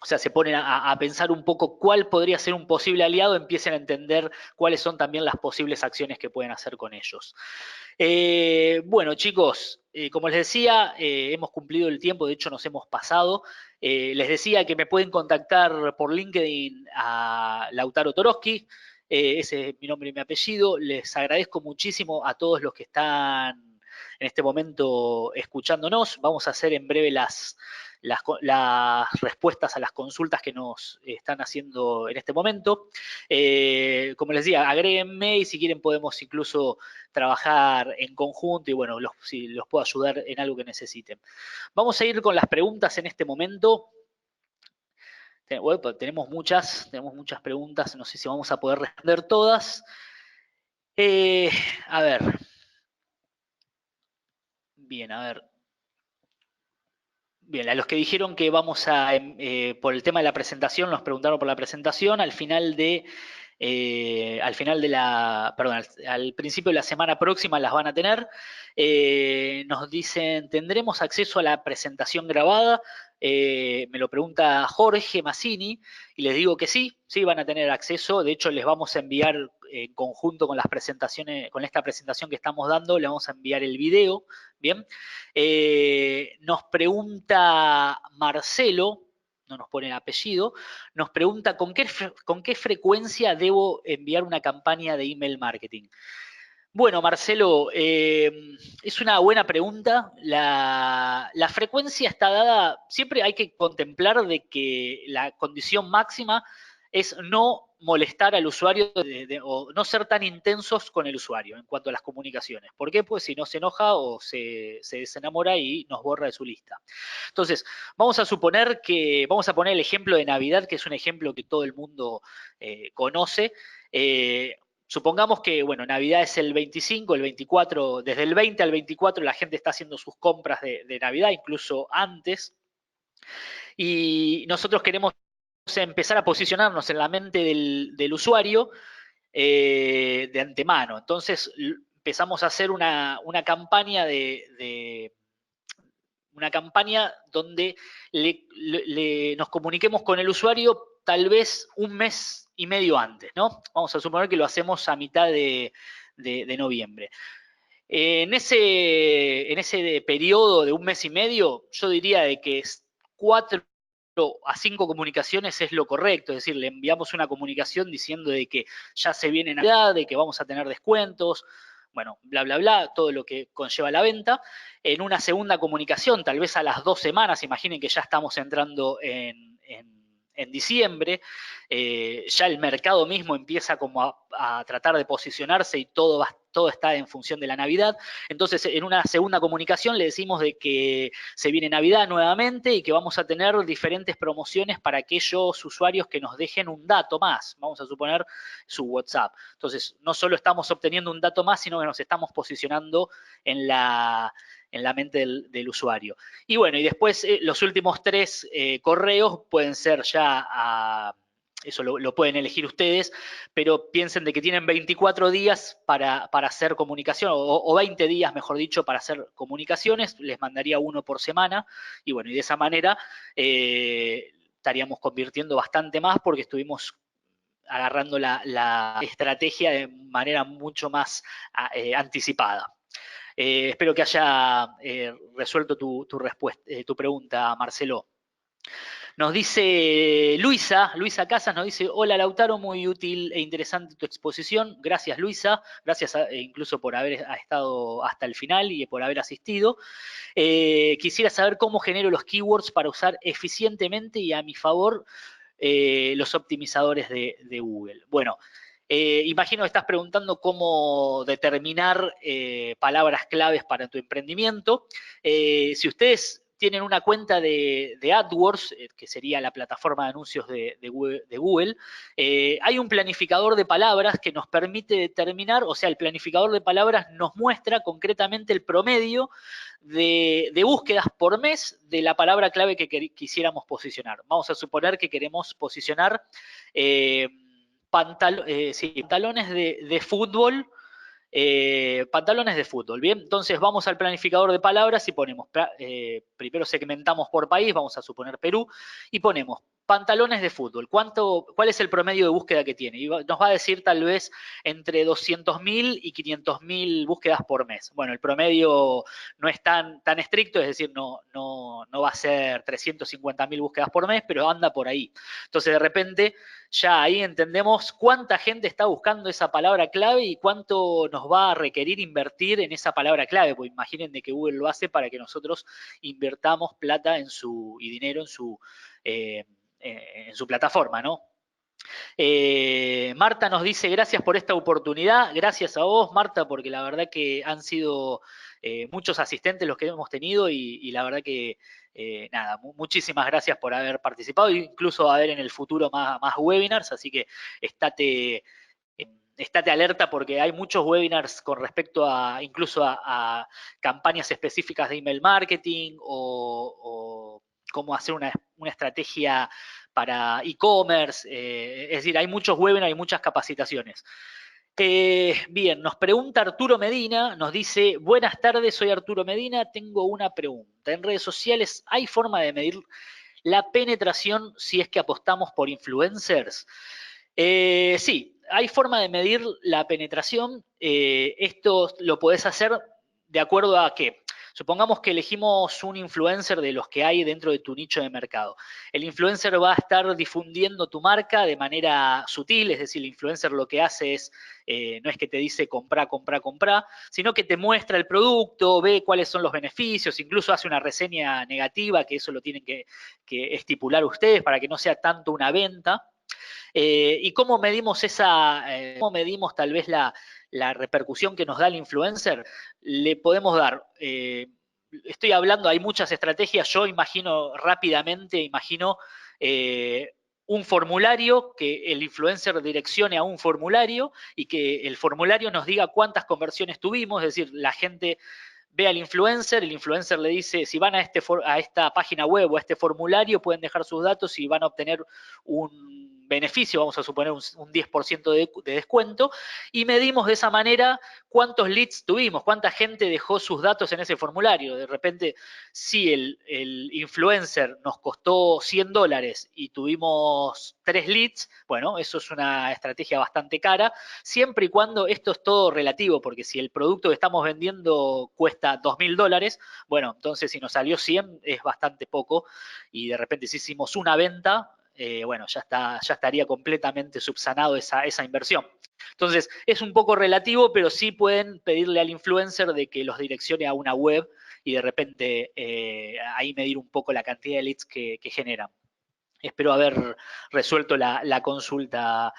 o sea, se ponen a pensar un poco cuál podría ser un posible aliado, empiecen a entender cuáles son también las posibles acciones que pueden hacer con ellos. Bueno, chicos, como les decía, hemos cumplido el tiempo, de hecho nos hemos pasado. Les decía que me pueden contactar por LinkedIn a Lautaro Toroski, ese es mi nombre y mi apellido. Les agradezco muchísimo a todos los que están en este momento escuchándonos. Vamos a hacer en breve las respuestas a las consultas que nos están haciendo en este momento. Como les decía, agréguenme y si quieren podemos incluso trabajar en conjunto y bueno, si los puedo ayudar en algo que necesiten. Vamos a ir con las preguntas en este momento. Tenemos muchas preguntas, no sé si vamos a poder responder todas. A ver. Bien, a ver. Bien, a los que dijeron que vamos a, por el tema de la presentación, nos preguntaron por la presentación, al final de perdón, al principio de la semana próxima las van a tener. Nos dicen, ¿tendremos acceso a la presentación grabada? Me lo pregunta Jorge Massini y les digo que sí, sí van a tener acceso. De hecho, les vamos a enviar en conjunto con las presentaciones, con esta presentación que estamos dando, le vamos a enviar el video. Bien. Nos pregunta Marcelo, no nos pone el apellido, nos pregunta ¿con qué frecuencia debo enviar una campaña de email marketing? Bueno, Marcelo, es una buena pregunta. La frecuencia está dada, siempre hay que contemplar de que la condición máxima es no molestar al usuario o no ser tan intensos con el usuario en cuanto a las comunicaciones. ¿Por qué? Pues si no se enoja o se desenamora y nos borra de su lista. Entonces, vamos a suponer que, vamos a poner el ejemplo de Navidad, que es un ejemplo que todo el mundo conoce. Supongamos que, bueno, Navidad es el 25, el 24, desde el 20 al 24 la gente está haciendo sus compras de Navidad, incluso antes, y nosotros queremos empezar a posicionarnos en la mente del usuario de antemano. Entonces empezamos a hacer una campaña una campaña donde nos comuniquemos con el usuario tal vez un mes y medio antes, ¿no? Vamos a suponer que lo hacemos a mitad de noviembre. En ese periodo de un mes y medio, yo diría de que 4 a 5 comunicaciones es lo correcto, es decir, le enviamos una comunicación diciendo de que ya se viene Navidad, de que vamos a tener descuentos, bueno, bla, bla, bla, todo lo que conlleva la venta. En una segunda comunicación, tal vez a las 2 semanas, imaginen que ya estamos entrando en diciembre, ya el mercado mismo empieza como a tratar de posicionarse y todo está en función de la Navidad. Entonces, en una segunda comunicación le decimos de que se viene Navidad nuevamente y que vamos a tener diferentes promociones para aquellos usuarios que nos dejen un dato más, vamos a suponer su WhatsApp. Entonces, no solo estamos obteniendo un dato más, sino que nos estamos posicionando en la mente del usuario. Y bueno, y después los últimos 3 correos pueden ser ya eso lo pueden elegir ustedes, pero piensen de que tienen 24 días para hacer comunicación, o 20 días, mejor dicho, para hacer comunicaciones, les mandaría uno por semana, y bueno, y de esa manera estaríamos convirtiendo bastante más porque estuvimos agarrando la estrategia de manera mucho más anticipada. Espero que haya resuelto tu pregunta, Marcelo. Nos dice Luisa Casas, nos dice, hola Lautaro, muy útil e interesante tu exposición. Gracias Luisa, gracias incluso por haber estado hasta el final y por haber asistido. Quisiera saber cómo genero los keywords para usar eficientemente y a mi favor los optimizadores de Google. Bueno, imagino que estás preguntando cómo determinar palabras claves para tu emprendimiento. Si ustedes tienen una cuenta de AdWords, que sería la plataforma de anuncios de Google, hay un planificador de palabras que nos permite determinar, o sea, el planificador de palabras nos muestra concretamente el promedio de búsquedas por mes de la palabra clave que quisiéramos posicionar. Vamos a suponer que queremos posicionar pantalones de fútbol, pantalones de fútbol, ¿bien? Entonces vamos al planificador de palabras y ponemos, primero segmentamos por país, vamos a suponer Perú, y ponemos pantalones de fútbol, ¿cuál es el promedio de búsqueda que tiene? Y nos va a decir tal vez entre 200.000 y 500.000 búsquedas por mes. Bueno, el promedio no es tan estricto, es decir, no va a ser 350.000 búsquedas por mes, pero anda por ahí. Entonces, de repente, ya ahí entendemos cuánta gente está buscando esa palabra clave y cuánto nos va a requerir invertir en esa palabra clave, pues imaginen de que Google lo hace para que nosotros invertamos plata y dinero en su plataforma, ¿no? Marta nos dice, gracias por esta oportunidad, gracias a vos, Marta, porque la verdad que han sido muchos asistentes los que hemos tenido y la verdad que, nada, muchísimas gracias por haber participado, incluso a ver en el futuro más webinars, así que estate alerta porque hay muchos webinars con respecto a incluso a campañas específicas de email marketing o cómo hacer una estrategia para e-commerce. Es decir, hay muchos webinars y muchas capacitaciones. Bien, nos pregunta Arturo Medina, nos dice, buenas tardes, soy Arturo Medina, tengo una pregunta. En redes sociales, ¿hay forma de medir la penetración si es que apostamos por influencers? Sí, hay forma de medir la penetración. Esto lo podés hacer de acuerdo a que, supongamos que elegimos un influencer de los que hay dentro de tu nicho de mercado. El influencer va a estar difundiendo tu marca de manera sutil, es decir, el influencer lo que hace es, no es que te dice compra, compra, compra, sino que te muestra el producto, ve cuáles son los beneficios, incluso hace una reseña negativa, que eso lo tienen que estipular ustedes para que no sea tanto una venta. ¿Y cómo medimos cómo medimos tal vez la repercusión que nos da el influencer? Le podemos dar, estoy hablando, hay muchas estrategias, yo imagino rápidamente, un formulario, que el influencer direccione a un formulario y que el formulario nos diga cuántas conversiones tuvimos, es decir, la gente ve al influencer, el influencer le dice, si van a esta página web o a este formulario, pueden dejar sus datos y van a obtener un beneficio, vamos a suponer un 10% de descuento, y medimos de esa manera cuántos leads tuvimos, cuánta gente dejó sus datos en ese formulario. De repente, si el influencer nos costó $100 y tuvimos 3 leads, bueno, eso es una estrategia bastante cara, siempre y cuando esto es todo relativo, porque si el producto que estamos vendiendo cuesta $2.000, bueno, entonces si nos salió 100 es bastante poco, y de repente si hicimos una venta, bueno, ya estaría completamente subsanado esa inversión. Entonces, es un poco relativo, pero sí pueden pedirle al influencer de que los direccione a una web y de repente ahí medir un poco la cantidad de leads que generan. Espero haber resuelto la consulta,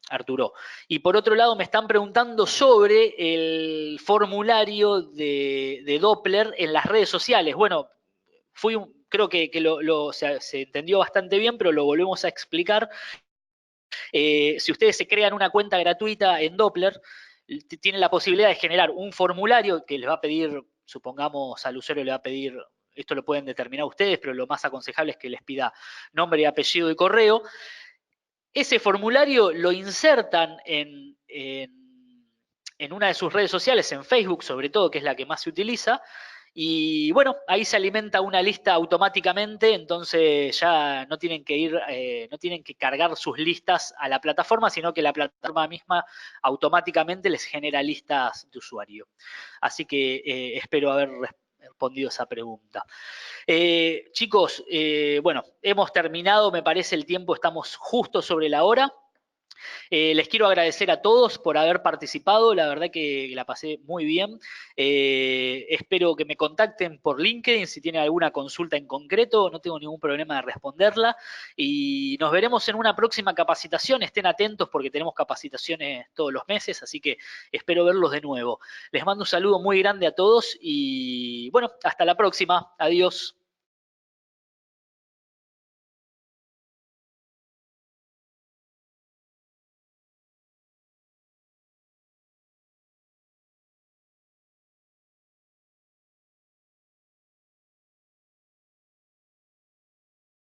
Arturo. Y por otro lado, me están preguntando sobre el formulario de Doppler en las redes sociales. Bueno, creo que se entendió bastante bien, pero lo volvemos a explicar. Si ustedes se crean una cuenta gratuita en Doppler, tienen la posibilidad de generar un formulario que les va a pedir, supongamos al usuario le va a pedir, esto lo pueden determinar ustedes, pero lo más aconsejable es que les pida nombre, apellido y correo. Ese formulario lo insertan en una de sus redes sociales, en Facebook sobre todo, que es la que más se utiliza, y bueno, ahí se alimenta una lista automáticamente, entonces ya no tienen que cargar sus listas a la plataforma, sino que la plataforma misma automáticamente les genera listas de usuario. Así que espero haber respondido esa pregunta. Chicos, bueno, hemos terminado, me parece el tiempo, estamos justo sobre la hora. Les quiero agradecer a todos por haber participado, la verdad que la pasé muy bien. Espero que me contacten por LinkedIn si tienen alguna consulta en concreto, no tengo ningún problema de responderla. Y nos veremos en una próxima capacitación, estén atentos porque tenemos capacitaciones todos los meses, así que espero verlos de nuevo. Les mando un saludo muy grande a todos y bueno, hasta la próxima, adiós.